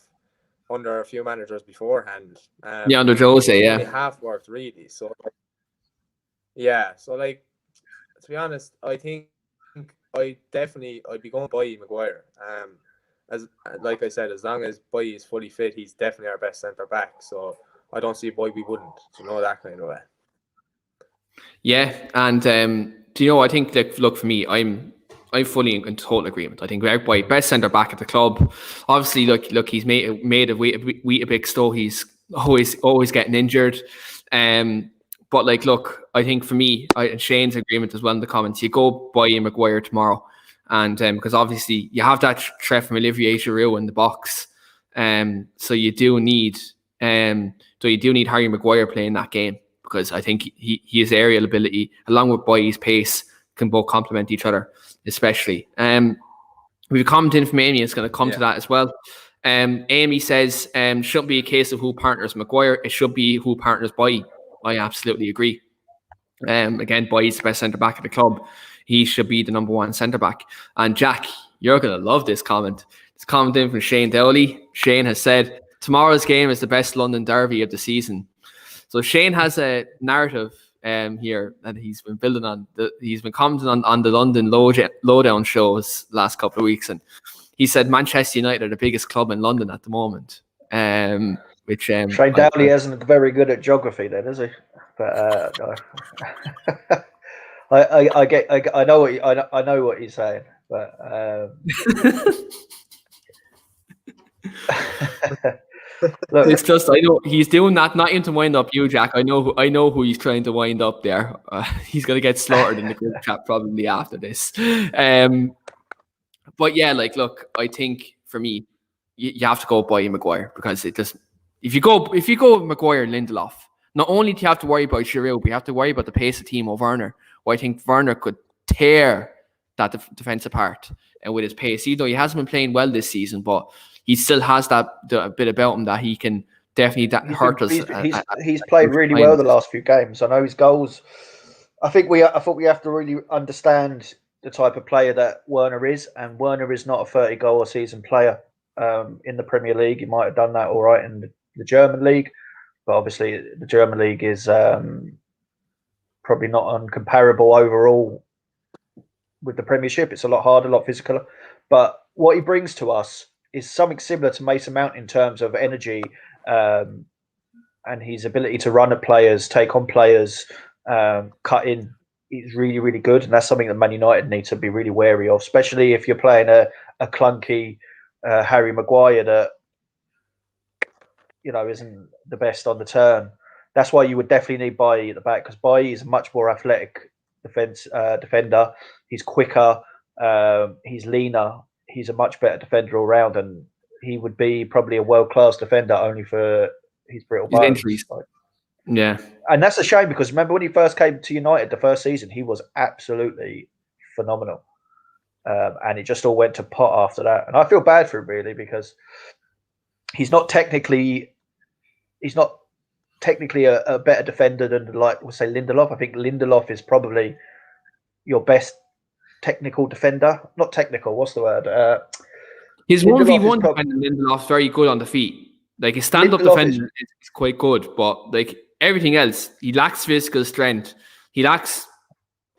under a few managers beforehand. Under Jose, They have worked really. So, to be honest, I think I'd be going Boye Maguire. As like I said, as long as Boye is fully fit, he's definitely our best centre back. So I don't see why we wouldn't. That kind of way. Yeah, and I think that, look, for me, I'm fully in total agreement. I think our boy, best centre back at the club. Obviously, look, he's made of wheat a big stone. He's always getting injured. But like, look, I think for me, and Shane's agreement as well in the comments, you go Boye and Maguire tomorrow, and because obviously you have that threat from Olivier Giroud in the box, so you do need Harry Maguire playing that game, because I think his aerial ability along with Boye's pace can both complement each other, especially. We've a comment in from Amy. It's going to come to that as well. Amy says, shouldn't be a case of who partners Maguire. It should be who partners Boye. I absolutely agree. Again, Boye's the best centre back at the club. He should be the number one centre back. And Jack, you're going to love this comment. It's comment in from Shane Dowley. Shane has said, tomorrow's game is the best London derby of the season. So Shane has a narrative here that he's been building on. He's been commenting on the London lowdown shows last couple of weeks, and he said Manchester United are the biggest club in London at the moment. Which Shane Dowley isn't very good at geography, then, is he? But I know what he's saying, but look, it's just, I know he's doing that not even to wind up you, Jack. I know who he's trying to wind up there. He's going to get slaughtered in the group chat probably after this. But yeah, like, look, I think for me, you have to go Boye Maguire, because it just, if you go Maguire and Lindelof, not only do you have to worry about Giroud, but you have to worry about the pace of Timo Werner. Well, I think Werner could tear that defense apart, and with his pace, even though he hasn't been playing well this season, but he still has that bit about him that he can definitely hurt us. He's played really well the last few games. I know his goals. I thought we have to really understand the type of player that Werner is, and Werner is not a 30-goal a season player. In the Premier League, he might have done that all right in the German league, but obviously the German league is probably not uncomparable overall with the Premiership. It's a lot harder, a lot physical. But what he brings to us is something similar to Mason Mount in terms of energy and his ability to run at players, take on players, cut in. He's really, really good, and that's something that Man United need to be really wary of, especially if you're playing a clunky Harry Maguire that isn't the best on the turn. That's why you would definitely need Boye at the back, because Boye is a much more athletic defender. He's quicker, he's leaner, he's a much better defender all round, and he would be probably a world-class defender only for his brittle bones. Injuries. Yeah. And that's a shame, because remember when he first came to United the first season, he was absolutely phenomenal. And it just all went to pot after that. And I feel bad for him, really, because he's not technically he's not technically a better defender than, like, we'll say, Lindelof. I think Lindelof is probably your best technical defender. Not technical, what's the word? His Lindelof 1v1 defending, Lindelof's very good on the feet. Like, his stand-up Lindelof defending is quite good, but like everything else, he lacks physical strength. He lacks,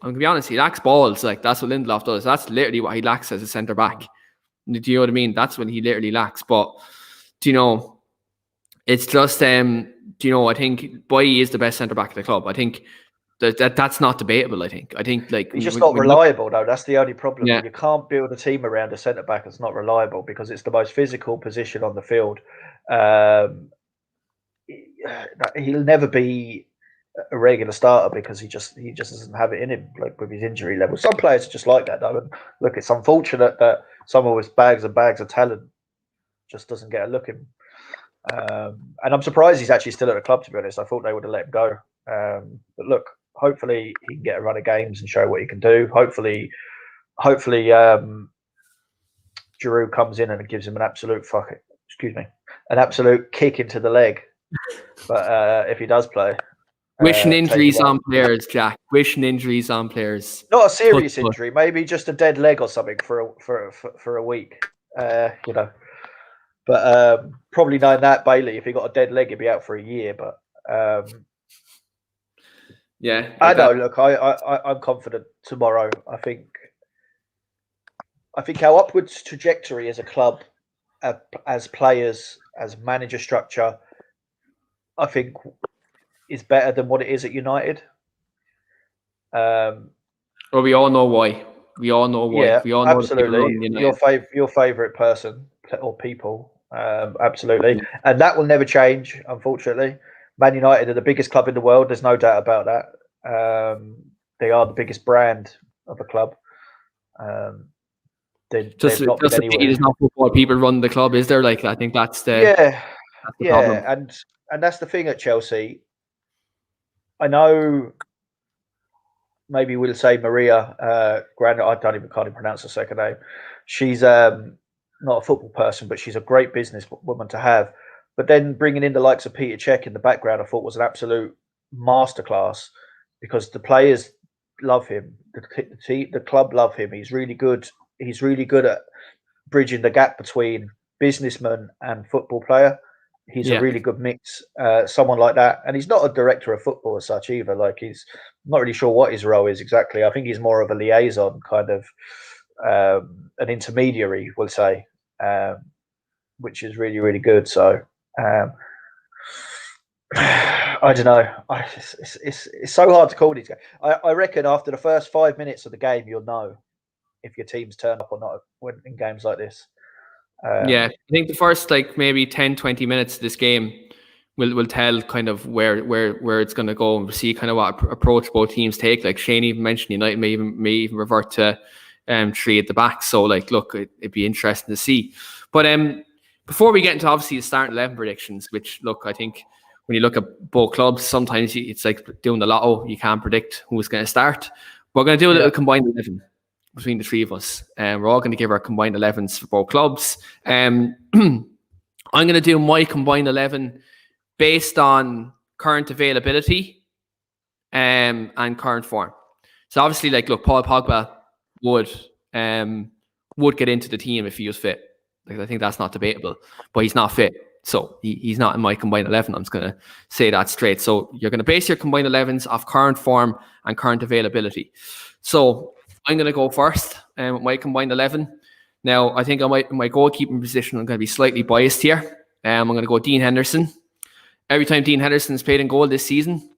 I'm going to be honest, he lacks balls. Like, that's what Lindelof does. That's literally what he lacks as a centre-back. Do you know what I mean? That's what he literally lacks. But, do you know, it's just, do you know, I think Boye is the best centre-back of the club. I think that's not debatable, I think. Like, he's just not reliable, though. That's the only problem. Yeah. You can't build a team around a centre-back that's not reliable, because it's the most physical position on the field. He'll never be a regular starter because he just doesn't have it in him, like, with his injury level. Some players are just like that, though. And look, it's unfortunate that someone with bags and bags of talent just doesn't get a look in. And I'm surprised he's actually still at the club, to be honest. I thought they would have let him go. But look, hopefully he can get a run of games and show what he can do. Hopefully Giroud comes in and gives him an absolute kick into the leg. But if he does play, wishing injuries on players, Jack. Wishing injuries on players. Not a serious injury, maybe just a dead leg or something for a week. You know. But probably knowing that, Bailey, if he got a dead leg, he'd be out for a year. But yeah, I know. Look, I'm confident tomorrow. I think our upwards trajectory as a club, as players, as manager structure, I think is better than what it is at United. Well, we all know why. We all know why. Yeah, we all know absolutely. Your favorite person or people, absolutely, and that will never change. Unfortunately, Man United are the biggest club in the world. There's no doubt about that. They are the biggest brand of a club. There's not football people run the club, is there? Like, I think that's the problem. And that's the thing at Chelsea. I know. Maybe we'll say Maria Granda. I can't even pronounce her second name. She's not a football person, but she's a great business woman to have. But then bringing in the likes of Peter Cech in the background, I thought was an absolute masterclass, because the players love him, the club love him. He's really good. He's really good at bridging the gap between businessman and football player. He's a really good mix, someone like that. And he's not a director of football as such either. Like, he's not really sure what his role is exactly. I think he's more of a liaison, kind of an intermediary, we'll say, which is really, really good. So I don't know. It's so hard to call these guys. I reckon after the first 5 minutes of the game, you'll know if your team's turned up or not when in games like this. I think the first maybe 10-20 minutes of this game will tell kind of where it's going to go, and we'll see kind of what approach both teams take. Like Shane even mentioned, United may even revert to 3 at the back. So look, it'd be interesting to see. But before we get into obviously the starting 11 predictions, which look, I think when you look at both clubs, sometimes it's like doing the lotto. You can't predict who's going to start. We're going to do a little combined 11 between the 3 of us. We're all going to give our combined 11s for both clubs. I'm going to do my combined 11 based on current availability and current form. So obviously, look, Paul Pogba would get into the team if he was fit. I think that's not debatable, but he's not fit. So he's not in my combined 11. I'm just going to say that straight. So you're going to base your combined 11s off current form and current availability. So I'm going to go first with my combined 11. Now, I think in my goalkeeping position, I'm going to be slightly biased here. I'm going to go Dean Henderson. Every time Dean Henderson's played in goal this season,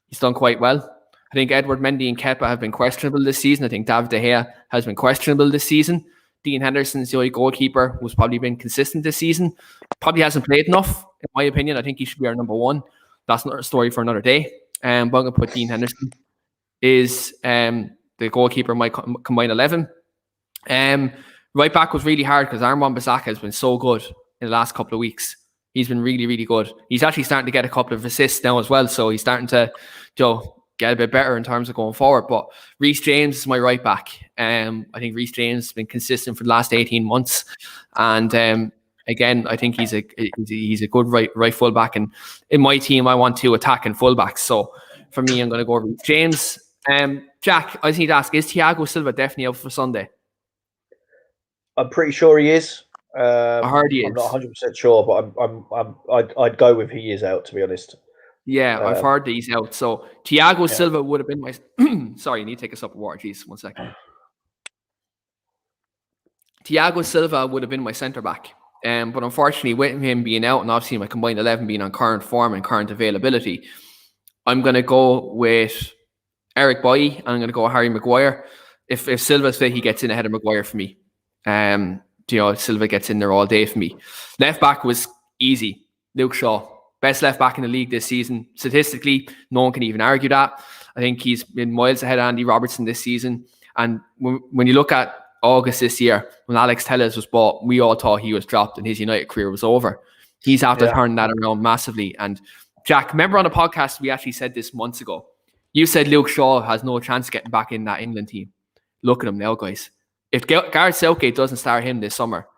he's done quite well. I think Edward Mendy and Kepa have been questionable this season. I think David De Gea has been questionable this season. Dean Henderson's the only goalkeeper who's probably been consistent this season. Probably hasn't played enough, in my opinion. I think he should be our number 1. That's another story for another day. But I'm going to put Dean Henderson is the goalkeeper in my combined 11. Right back was really hard because Aaron Wan-Bissaka has been so good in the last couple of weeks. He's been really, really good. He's actually starting to get a couple of assists now as well, so he's starting to get a bit better in terms of going forward. But Reece James is my right back. I think Reece James has been consistent for the last 18 months. And again, I think he's a good right fullback, and in my team, I want 2 attacking fullbacks. So for me, I'm going to go over James. Jack, I just need to ask: is Thiago Silva definitely out for Sunday? I'm pretty sure he is. I heard he is. I'm not 100% sure, but I'd go with he is out, to be honest. Yeah, I've heard that he's out. So Thiago Silva would have been my. Sorry, I need to take a sip of water. Jeez, 1 second. Thiago Silva would have been my centre back. But unfortunately, with him being out and obviously my combined 11 being on current form and current availability, I'm going to go with Eric Bailly and I'm going to go Harry Maguire. If Silva's fit, he gets in ahead of Maguire for me. Silva gets in there all day for me. Left back was easy. Luke Shaw, best left back in the league this season. Statistically, no one can even argue that. I think he's been miles ahead of Andy Robertson this season. And when you look at August this year, when Alex Telles was bought, we all thought he was dropped and his United career was over. He's after turning that around massively. And Jack, remember on the podcast, we actually said this months ago. You said Luke Shaw has no chance of getting back in that England team. Look at him now, guys. If Gareth Southgate doesn't start him this summer,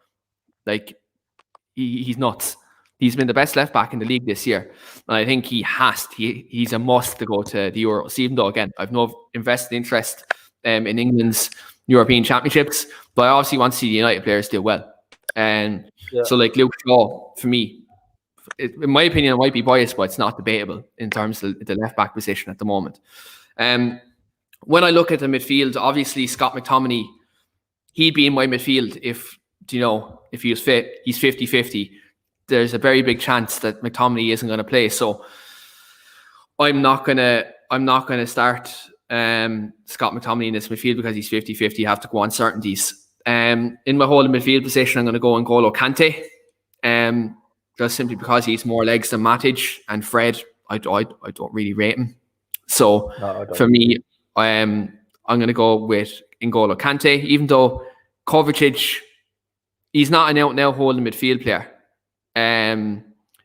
he's nuts. He's been the best left back in the league this year. And I think he's a must to go to the Euros, even though, again, I've no invested interest in England's European Championships, but I obviously want to see the United players do well. And so Luke Shaw, for me, in my opinion, it might be biased, but it's not debatable in terms of the left back position at the moment. When I look at the midfield, obviously Scott McTominay, he'd be in my midfield if he was fit. He's 50-50. There's a very big chance that McTominay isn't going to play. So I'm not gonna start Scott McTominay in this midfield because he's 50-50. You have to go on certainties. In my holding midfield position, I'm going to go N'Golo Kante. Just simply because he's more legs than Matic, and Fred, I don't really rate him. So for me, I'm going to go with N'Golo Kante, even though Kovacic, he's not an out-and-out holding midfield player.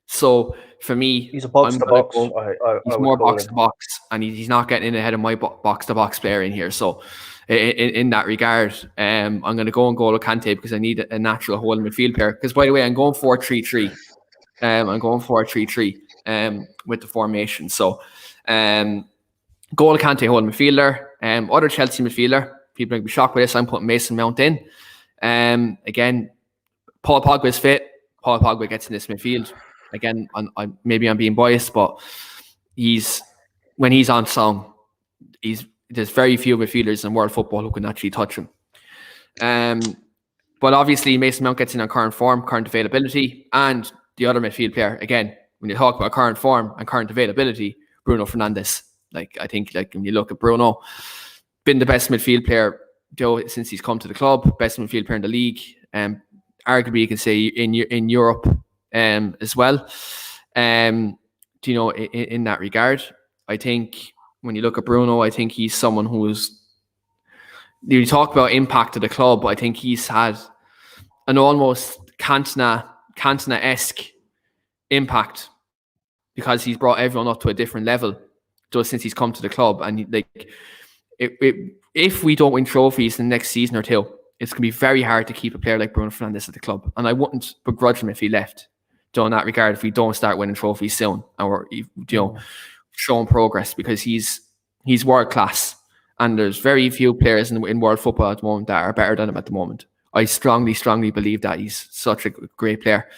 So for me, he's a box-to-box. He's more box-to-box, and he's not getting in ahead of my box-to-box player in here. So in that regard, I'm going to go N'Golo Kante because I need a natural holding midfield player. Because, by the way, I'm going 4-3-3. I'm going 4-3-3 with the formation. So N'Golo Kante holding midfielder. Other Chelsea midfielder, people might be shocked by this, I'm putting Mason Mount in. Again, Paul Pogba is fit. Paul Pogba gets in this midfield. Again, maybe I'm being biased, but when he's on song, there's very few midfielders in world football who can actually touch him. But obviously, Mason Mount gets in on current form, current availability, and the other midfield player, again, when you talk about current form and current availability, Bruno Fernandes. I think when you look at Bruno, been the best midfield player since he's come to the club, best midfield player in the league, arguably you can say in Europe as well. In that regard, I think when you look at Bruno, I think he's someone who's, you talk about impact to the club, I think he's had an almost Cantona-esque impact because he's brought everyone up to a different level just since he's come to the club. And if we don't win trophies in the next season or two, it's going to be very hard to keep a player like Bruno Fernandes at the club. And I wouldn't begrudge him if he left. In that regard, if we don't start winning trophies soon and we're showing progress, because he's world class. And there's very few players in world football at the moment that are better than him at the moment. I strongly, strongly believe that he's such a great player.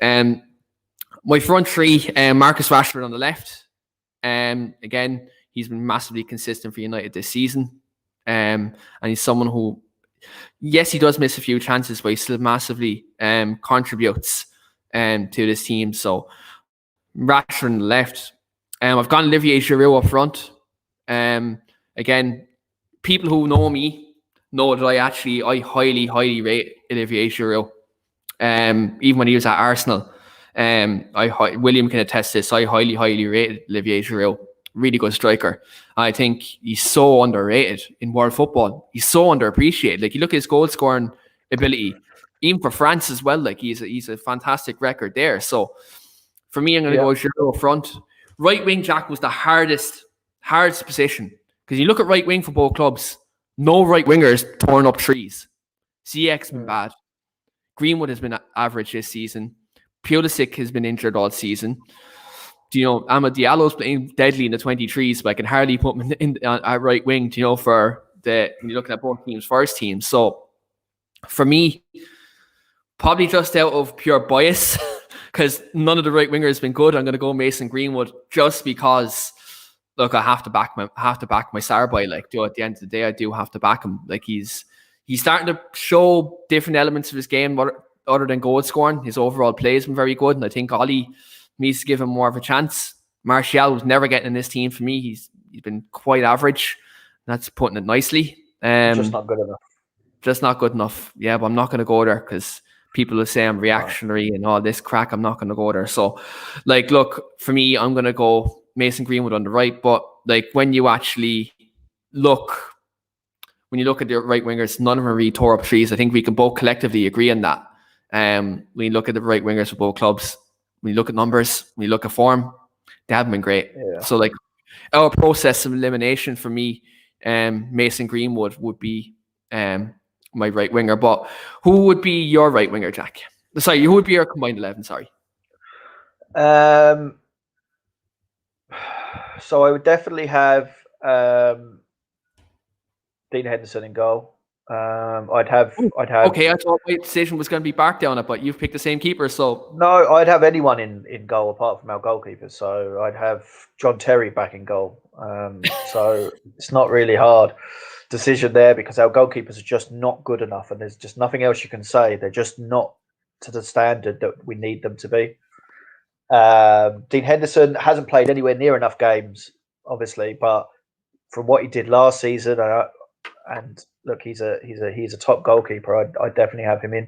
My front three, Marcus Rashford on the left. Again, he's been massively consistent for United this season. And he's someone who, yes, he does miss a few chances, but he still massively contributes to this team. So Rashford on the left. I've gone Olivier Giroud up front. Again, people who know me know that I highly, highly rate Olivier Giroud. Even when he was at Arsenal, William can attest this. I highly, highly rated Olivier Giroud. Really good striker. I think he's so underrated in world football. He's so underappreciated. You look at his goal scoring ability, even for France as well. He's a fantastic record there. So for me, I'm going to go Giroud up front. Right wing, Jack, was the hardest position, because you look at right wing for both clubs. No right wingers torn up trees. CX been bad. Greenwood has been average this season. Pulisic has been injured all season. Amad Diallo's playing deadly in the 23s, but I can hardly put him in at right wing, for when you're looking at both teams' first teams. So for me, probably just out of pure bias, because none of the right wingers has been good, I'm going to go Mason Greenwood just because, look, I have to back my star boy. At the end of the day, I do have to back him. He's starting to show different elements of his game other than goal scoring. His overall play has been very good, and I think Ollie needs to give him more of a chance. Martial was never getting in this team for me. He's been quite average. That's putting it nicely. Just not good enough. Just not good enough. Yeah, but I'm not going to go there because people will say I'm reactionary and all this crack. I'm not going to go there. So, look, for me, I'm going to go Mason Greenwood on the right. But when you actually look at the right wingers, none of them really tore up trees. I think we can both collectively agree on that. When you look at the right wingers for both clubs, when you look at numbers, when you look at form, they haven't been great. Yeah. So our process of elimination for me, Mason Greenwood would be my right winger. But who would be your right winger, Jack? Sorry, who would be your combined 11? Sorry. So I would definitely have Dean Henderson in goal. I'd have. Okay, I thought my decision was going to be Barkley on it, but you've picked the same keeper, so no, I'd have anyone in goal apart from our goalkeepers. So I'd have John Terry back in goal. So it's not really hard decision there because our goalkeepers are just not good enough, and there's just nothing else you can say. They're just not to the standard that we need them to be. Dean Henderson hasn't played anywhere near enough games, obviously, but from what he did last season, and look, he's a top goalkeeper. I'd definitely have him in.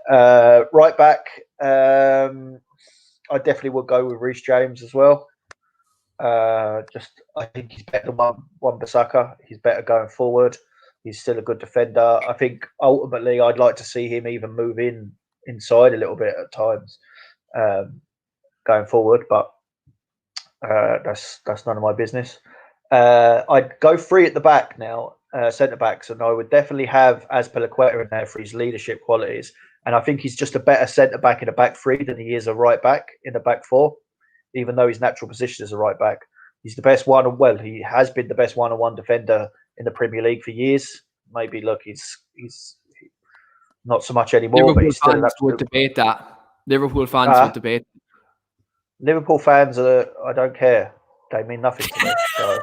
Right back, I definitely would go with Reece James as well. I think he's better than Wan-Bissaka. He's better going forward. He's still a good defender. I think ultimately I'd like to see him even move inside a little bit at times going forward, but that's none of my business. I'd go three at the back now. Centre backs, and I would definitely have Azpilicueta in there for his leadership qualities. And I think he's just a better centre back in a back three than he is a right back in a back four, even though his natural position is a right back. He's the best he has been the best one-on-one defender in the Premier League for years. Maybe look, he's not so much anymore. Liverpool but he's fans would debate that. Liverpool fans would debate. Liverpool fans I don't care. They mean nothing to me. So.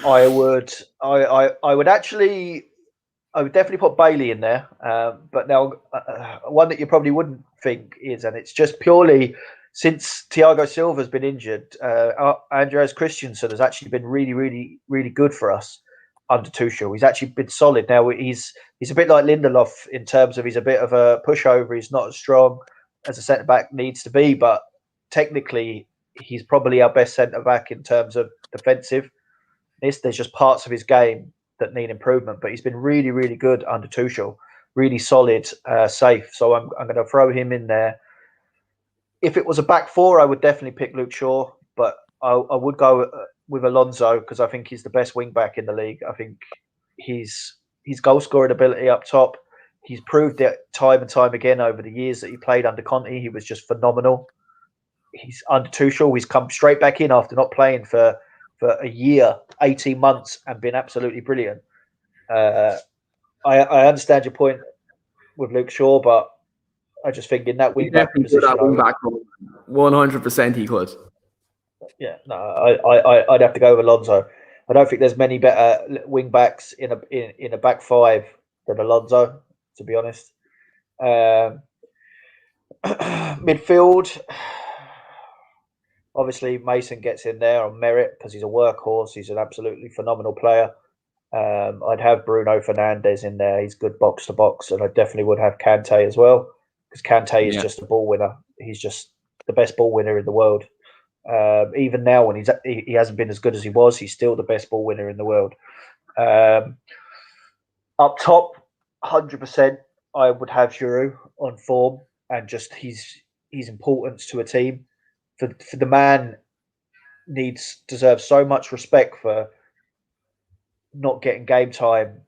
I would definitely put Bailey in there, but now one that you probably wouldn't think is, and it's just purely since Thiago Silva's been injured, Andreas Christensen has actually been really, really, really good for us under Tuchel. He's actually been solid. Now he's a bit like Lindelof in terms of he's a bit of a pushover. He's not as strong as a centre back needs to be, but technically he's probably our best centre back in terms of defensive. There's just parts of his game that need improvement, but he's been really, really good under Tuchel, really solid, safe. So I'm going to throw him in there. If it was a back four, I would definitely pick Luke Shaw, but I would go with Alonso because I think he's the best wing back in the league. I think his goal scoring ability up top, he's proved it time and time again over the years that he played under Conte. He was just phenomenal. He's under Tuchel. He's come straight back in after not playing for a year, 18 months, and been absolutely brilliant. I understand your point with Luke Shaw, but I just think in that wing back position, 100% he could. Yeah, no, I'd have to go with Alonso. I don't think there's many better wing backs in a back five than Alonso, to be honest. Midfield. Obviously, Mason gets in there on merit because he's a workhorse. He's an absolutely phenomenal player. I'd have Bruno Fernandes in there. He's good box to box, and I definitely would have Kante as well because Kante is just a ball winner. He's just the best ball winner in the world. Even now, when he hasn't been as good as he was, he's still the best ball winner in the world. Up top, 100%, I would have Giroud on form and just his importance to a team. For the man deserves so much respect for not getting game time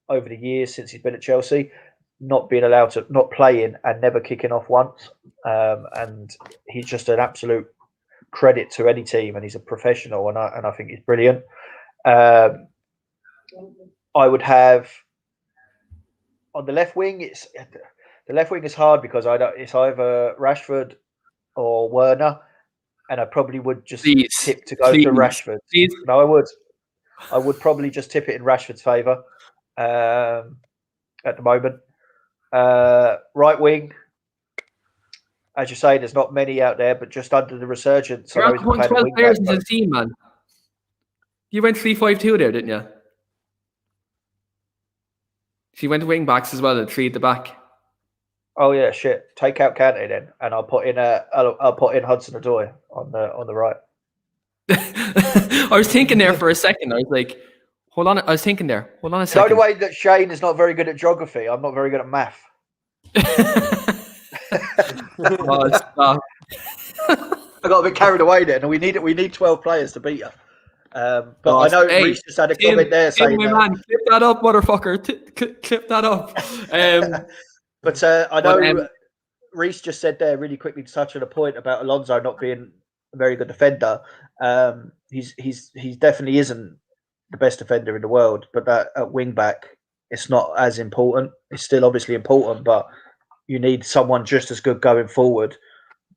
over the years since he's been at Chelsea, not being allowed to, not playing and never kicking off once. And he's just an absolute credit to any team, and he's a professional, and I think he's brilliant. I would have on the left wing. The left wing is hard because it's either Rashford or Werner, and I probably would just tip to go to Rashford. Please. No, I would probably just tip it in Rashford's favour at the moment. Right wing, as you say, there's not many out there, but just under the resurgence. You're on 12 players in the team, man. You went 3-5-2 there, didn't you? She went wing backs as well and 3 at the back. Oh yeah, shit. Take out Kante then, and I'll put in Hudson-Odoi on the right. I was thinking there for a second. I was like, hold on. I was thinking there. Hold on a second. So the way that Shane is not very good at geography, I'm not very good at math. Oh, stop. I got a bit carried away there, and we need 12 players to beat her. But I know Reece just had a comment there saying, my man, clip that up, motherfucker. Clip that up. But I know Reece just said there really quickly to touch on a point about Alonso not being a very good defender. He's definitely isn't the best defender in the world, but that at wing back, it's not as important. It's still obviously important, but you need someone just as good going forward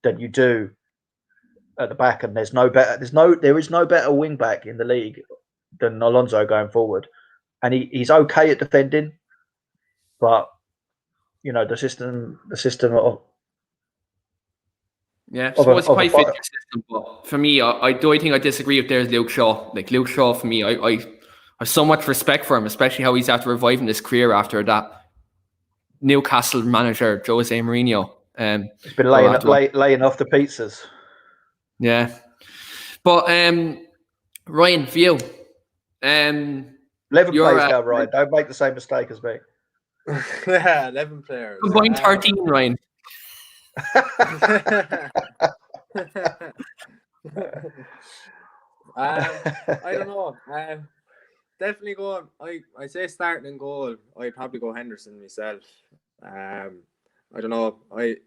than you do at the back. And there is no better wing back in the league than Alonso going forward. And he's okay at defending, but the system of it's quite fit your system. But for me, I think I disagree with there's Luke Shaw. Like Luke Shaw, for me, I have so much respect for him, especially how he's after reviving his career after that Newcastle manager Jose Mourinho. He's been laying off the pizzas. Yeah, but Ryan, for you, 11 players now, Ryan. Don't make the same mistake as me. Yeah, 11 players. Combined 13, Ryan. I don't know. Definitely go. I say starting in goal. I'd probably go Henderson myself. I don't know.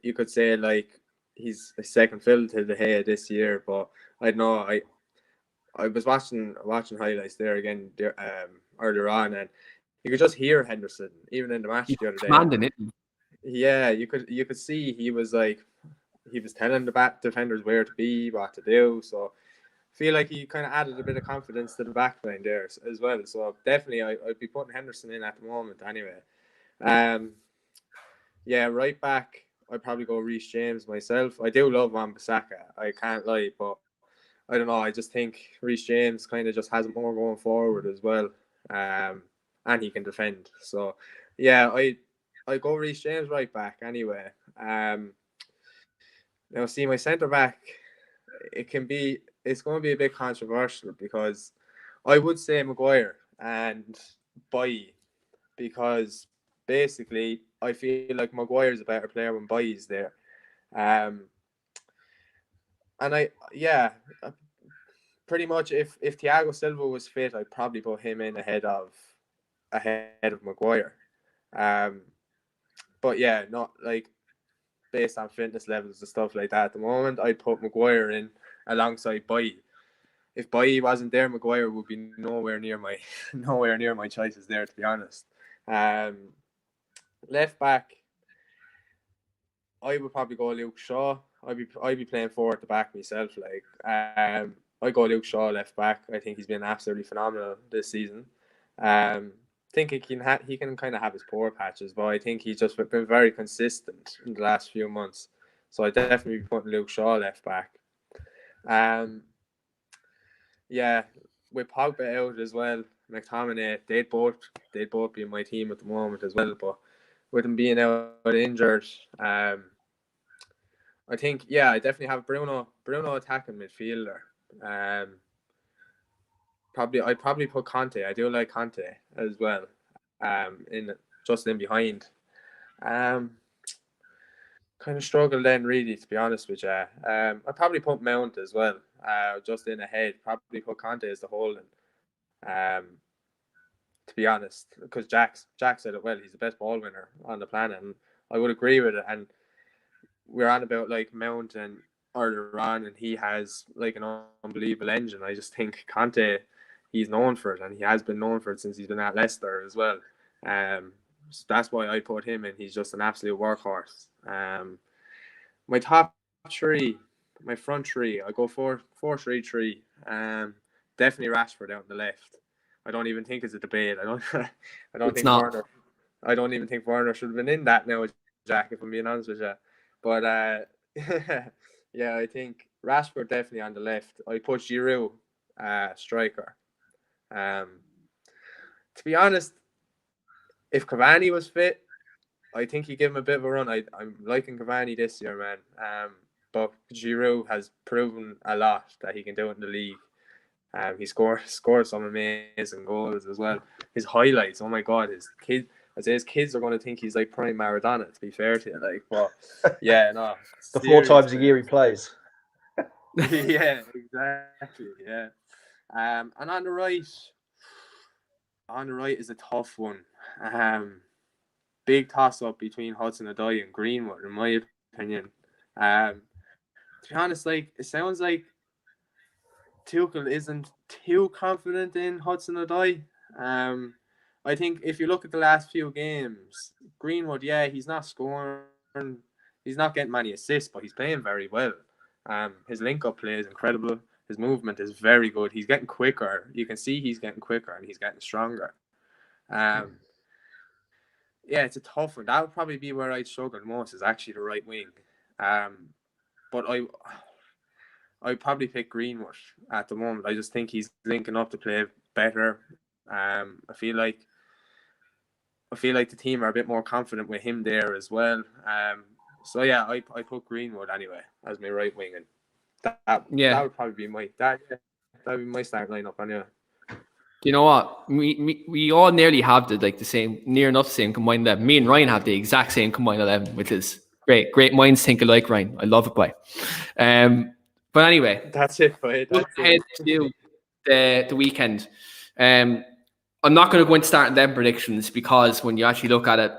You could say like he's a second fiddle to De Gea this year, but I don't know. I was watching highlights there again earlier on, and you could just hear Henderson even in the match the other day. Commanding it. Yeah, you could see he was telling the back defenders where to be, what to do. So I feel like he kind of added a bit of confidence to the back line there as well. So definitely I'd be putting Henderson in at the moment anyway. Yeah, right back, I'd probably go Reece James myself. I do love Wan-Bissaka, I can't lie, but I don't know, I just think Reece James kind of just has more going forward as well. And he can defend. So yeah, I go Reece James right back anyway. Now see my centre back, it's going to be a bit controversial because I would say Maguire and Bailly, because basically I feel like Maguire is a better player when Bailly's there. And pretty much if Thiago Silva was fit, I'd probably put him in ahead of Maguire. But yeah, not like based on fitness levels and stuff like that at the moment, I'd put Maguire in alongside Bailly. If Bailly wasn't there, Maguire would be nowhere near my choices there, to be honest. Left back, I would probably go Luke Shaw. I'd be playing 4 at the back myself. Like, I go Luke Shaw left back. I think he's been absolutely phenomenal this season. I think he can kind of have his poor patches, but I think he's just been very consistent in the last few months. So I definitely be putting Luke Shaw left back. Yeah, with Pogba out as well, McTominay, they'd both be in my team at the moment as well. But with him being out injured, I think I definitely have Bruno attacking midfielder. I'd probably put Conte. I do like Conte as well. In behind. Kind of struggle then really, to be honest with you. I'd probably put Mount as well. Just in ahead. Probably put Conte as the holding. to be honest, because Jack said it well. He's the best ball winner on the planet, and I would agree with it. And we're on about like Mount and earlier on, and he has like an unbelievable engine. I just think Conte, he's known for it, and he has been known for it since he's been at Leicester as well. So that's why I put him in. He's just an absolute workhorse. My top three, my front three, I go 4-3-3. Definitely Rashford out on the left. I don't even think it's a debate. I don't think not. Werner. I don't even think Werner should have been in that now, Jack, if I'm being honest with you. But yeah, I think Rashford definitely on the left. I put Giroud striker. To be honest, if Cavani was fit, I think he'd give him a bit of a run. I'm liking Cavani this year, man. But Giroud has proven a lot that he can do it in the league. He scored some amazing goals as well. His highlights, oh my God, his kids are going to think he's like prime Maradona, to be fair to you. Like, but yeah, no. The 4 times a year he plays. Yeah, exactly. Yeah. And on the right is a tough one. Big toss up between Hudson-Odoi and Greenwood, in my opinion. To be honest, like it sounds like Tuchel isn't too confident in Hudson-Odoi. I think if you look at the last few games, Greenwood, yeah, he's not scoring, he's not getting many assists, but he's playing very well. His link-up play is incredible. His movement is very good. He's getting quicker. You can see he's getting quicker and he's getting stronger. Yeah, it's a tough one. That would probably be where I'd struggle most, is actually the right wing. But I'd probably pick Greenwood at the moment. I just think he's linking up to play better. I feel like the team are a bit more confident with him there as well. So yeah, I put Greenwood anyway as my right wing, and that would probably be my that would be my start lineup anyway. You know what? We all nearly have the same, near enough the same combined 11. Me and Ryan have the exact same combined 11, which is great. Great minds think alike, Ryan. I love it, boy. But anyway, that's it, boy. Look ahead to the weekend. I'm not going to go into starting them predictions, because when you actually look at it,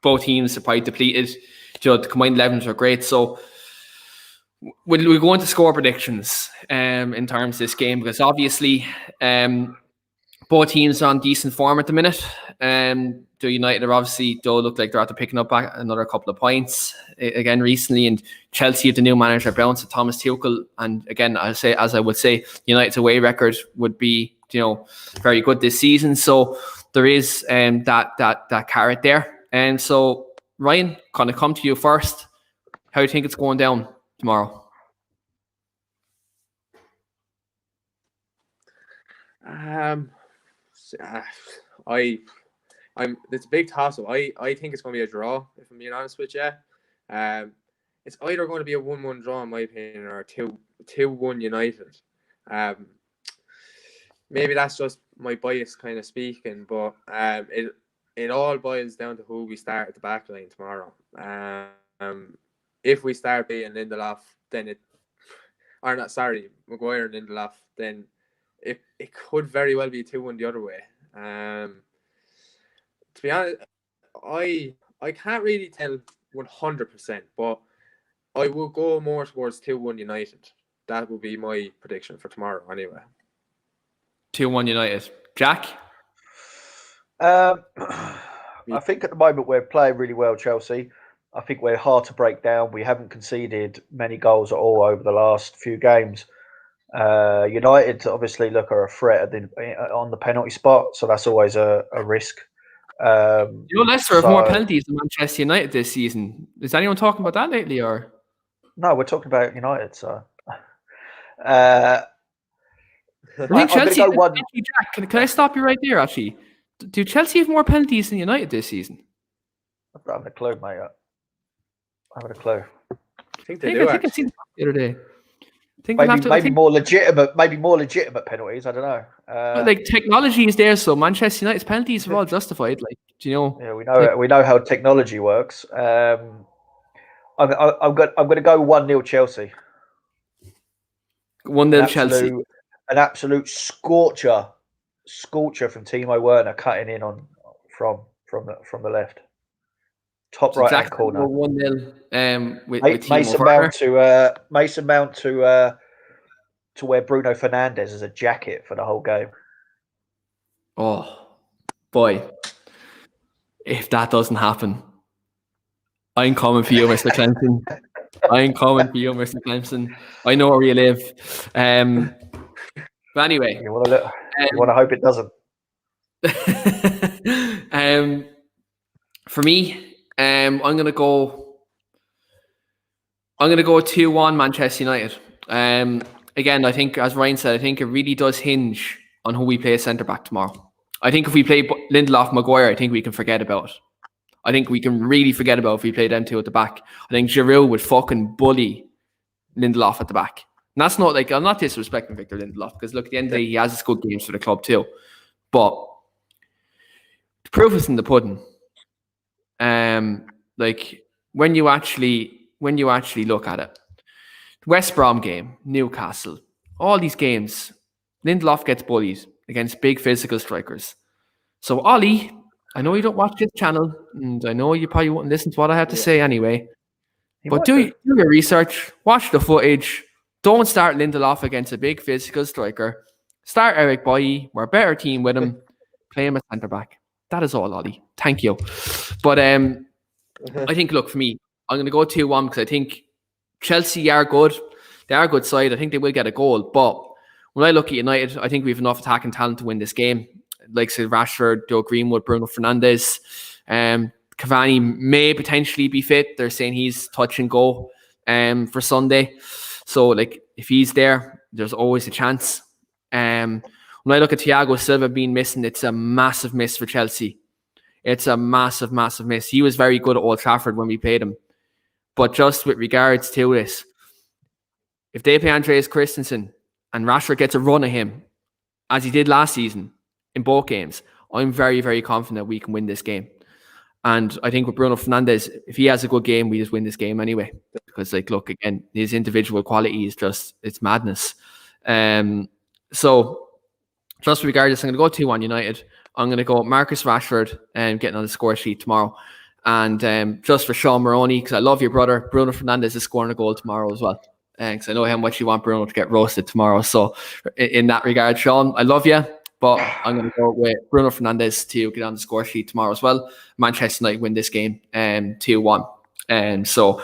both teams are probably depleted. The combined 11s are great. So we'll go into score predictions in terms of this game, because obviously both teams are on decent form at the minute. The United are obviously, though, look like they're after picking up back another couple of points again recently, and Chelsea have the new manager bounce at Thomas Tuchel, and again I would say United's away record would be very good this season, so there is that carrot there. And so Ryan, kind of come to you first. How do you think it's going down tomorrow? It's a big toss-up. I think it's going to be a draw, if I'm being honest with you. It's either going to be a 1-1 draw, in my opinion, or 2-1 United. Maybe that's just my bias kind of speaking, but it all boils down to who we start at the back line tomorrow. If we start beating Lindelof, then Maguire and Lindelof, then it could very well be 2-1 the other way. To be honest, I can't really tell 100%, but I will go more towards 2-1 United. That will be my prediction for tomorrow anyway. 2-1 United. Jack? I think at the moment we're playing really well, Chelsea. I think we're hard to break down. We haven't conceded many goals at all over the last few games. United obviously are a threat on the penalty spot, so that's always a risk. Leicester have more penalties than Manchester United this season. Is anyone talking about that lately, or? No, we're talking about United. So, I think Chelsea. Jack, can I stop you right there? Actually, do Chelsea have more penalties than United this season? I don't have a clue, mate. I have a clue. I think they do. I think I seen the other day. Maybe more legitimate penalties. I don't know. But technology is there, so Manchester United's penalties are all justified. Yeah, we know how technology works. I'm going to go 1-0 Chelsea. 1-0 Chelsea. An absolute scorcher scorcher from Timo Werner cutting in on from the left, top right hand Exactly corner. 1-0 with Timo Mason Werner. Mount to wear Bruno Fernandes as a jacket for the whole game. Oh boy, if that doesn't happen, I'm coming for you, Mr. Clemson. I'm coming for you, Mr. Clemson. I know where you live. But anyway, You want to hope it doesn't. For me, I'm gonna go 2-1 Manchester United. Again, I think, as Ryan said, I think it really does hinge on who we play as centre back tomorrow. I think if we play Lindelof, Maguire, I think we can forget about it. I think we can really forget about if we play them two at the back. I think Giroud would fucking bully Lindelof at the back. And that's not like, I'm not disrespecting Victor Lindelof, because look, at the end of the day, he has his good games for the club too. But the proof is in the pudding. Like when you actually look at it, West Brom game, Newcastle, all these games, Lindelof gets bullied against big physical strikers. So Ollie, I know you don't watch this channel, and I know you probably wouldn't listen to what I have to say anyway. But do your research, watch the footage. Don't start Lindelof against a big physical striker. Start Eric Bailly. We're a better team with him. Play him at centre back. That is all, Ollie. Thank you. But I think, look, for me, I'm going to go 2-1 because I think Chelsea are good. They are a good side. I think they will get a goal. But when I look at United, I think we have enough attacking talent to win this game. Like, say, Rashford, Joe Greenwood, Bruno Fernandes. Cavani may potentially be fit. They're saying he's touch and go for Sunday. So, like, if he's there, there's always a chance. When I look at Thiago Silva being missing, it's a massive miss for Chelsea. It's a massive, massive miss. He was very good at Old Trafford when we played him. But just with regards to this, if they play Andreas Christensen and Rashford gets a run at him, as he did last season in both games, I'm very, very confident we can win this game. And I think with Bruno Fernandes, if he has a good game, we just win this game anyway. Because, like, look, again, his individual quality is just, it's madness. So, just regardless, I'm going to go 2-1 United. I'm going to go Marcus Rashford getting on the score sheet tomorrow. And just for Sean Maroney, because I love your brother, Bruno Fernandes is scoring a goal tomorrow as well. Because I know how much you want Bruno to get roasted tomorrow. So, in that regard, Sean, I love you. But I'm going to go with Bruno Fernandes to get on the score sheet tomorrow as well. Manchester United win this game 2-1. So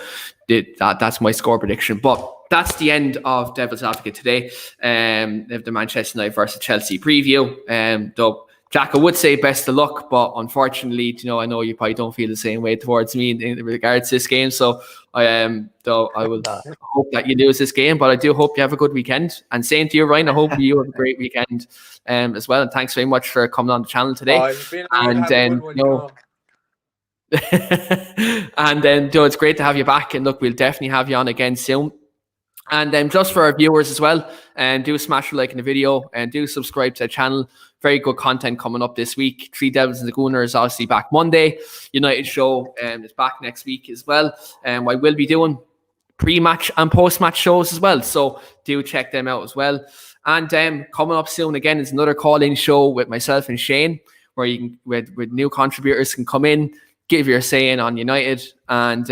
that's my score prediction. But that's the end of Devil's Advocate today. The Manchester United versus Chelsea preview. Though Jack, I would say best of luck, but unfortunately, I know you probably don't feel the same way towards me in regards to this game. So I will hope that you lose this game, but I do hope you have a good weekend. And same to you, Ryan. I hope you have a great weekend as well. And thanks very much for coming on the channel today. And then, and then, it's great to have you back. And look, we'll definitely have you on again soon. And just for our viewers as well, do smash a like in the video and do subscribe to the channel. Very good content coming up this week. Three Devils and the Gooner is obviously back Monday. United show is back next week as well. And I will be doing pre-match and post-match shows as well. So do check them out as well. And coming up soon again is another call-in show with myself and Shane, where you can, with new contributors can come in, give your say in on United, and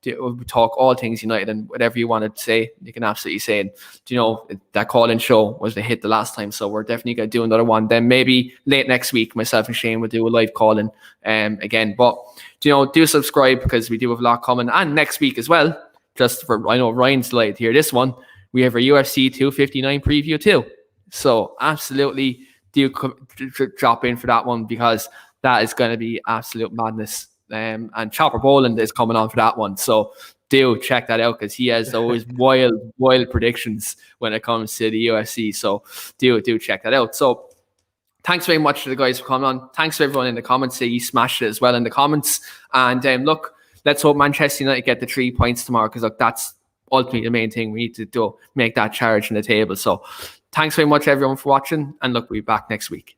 to talk all things United, and whatever you want to say, you can absolutely say it. That call-in show was a hit the last time, so we're definitely going to do another one. Then maybe late next week, myself and Shane will do a live call-in again. But, do subscribe because we do have a lot coming. And next week as well, just for, I know Ryan's delighted to hear this one, we have our UFC 259 preview too. So absolutely do drop in for that one, because that is going to be absolute madness. And Chopper Boland is coming on for that one, so do check that out, because he has always wild predictions when it comes to the UFC. So do check that out. So thanks very much to the guys for coming on. Thanks to everyone in the comments. Say you smashed it as well in the comments. And look, let's hope Manchester United get the 3 points tomorrow, because that's ultimately the main thing we need to do, make that charge in the table. So thanks very much everyone for watching, and look, we'll be back next week.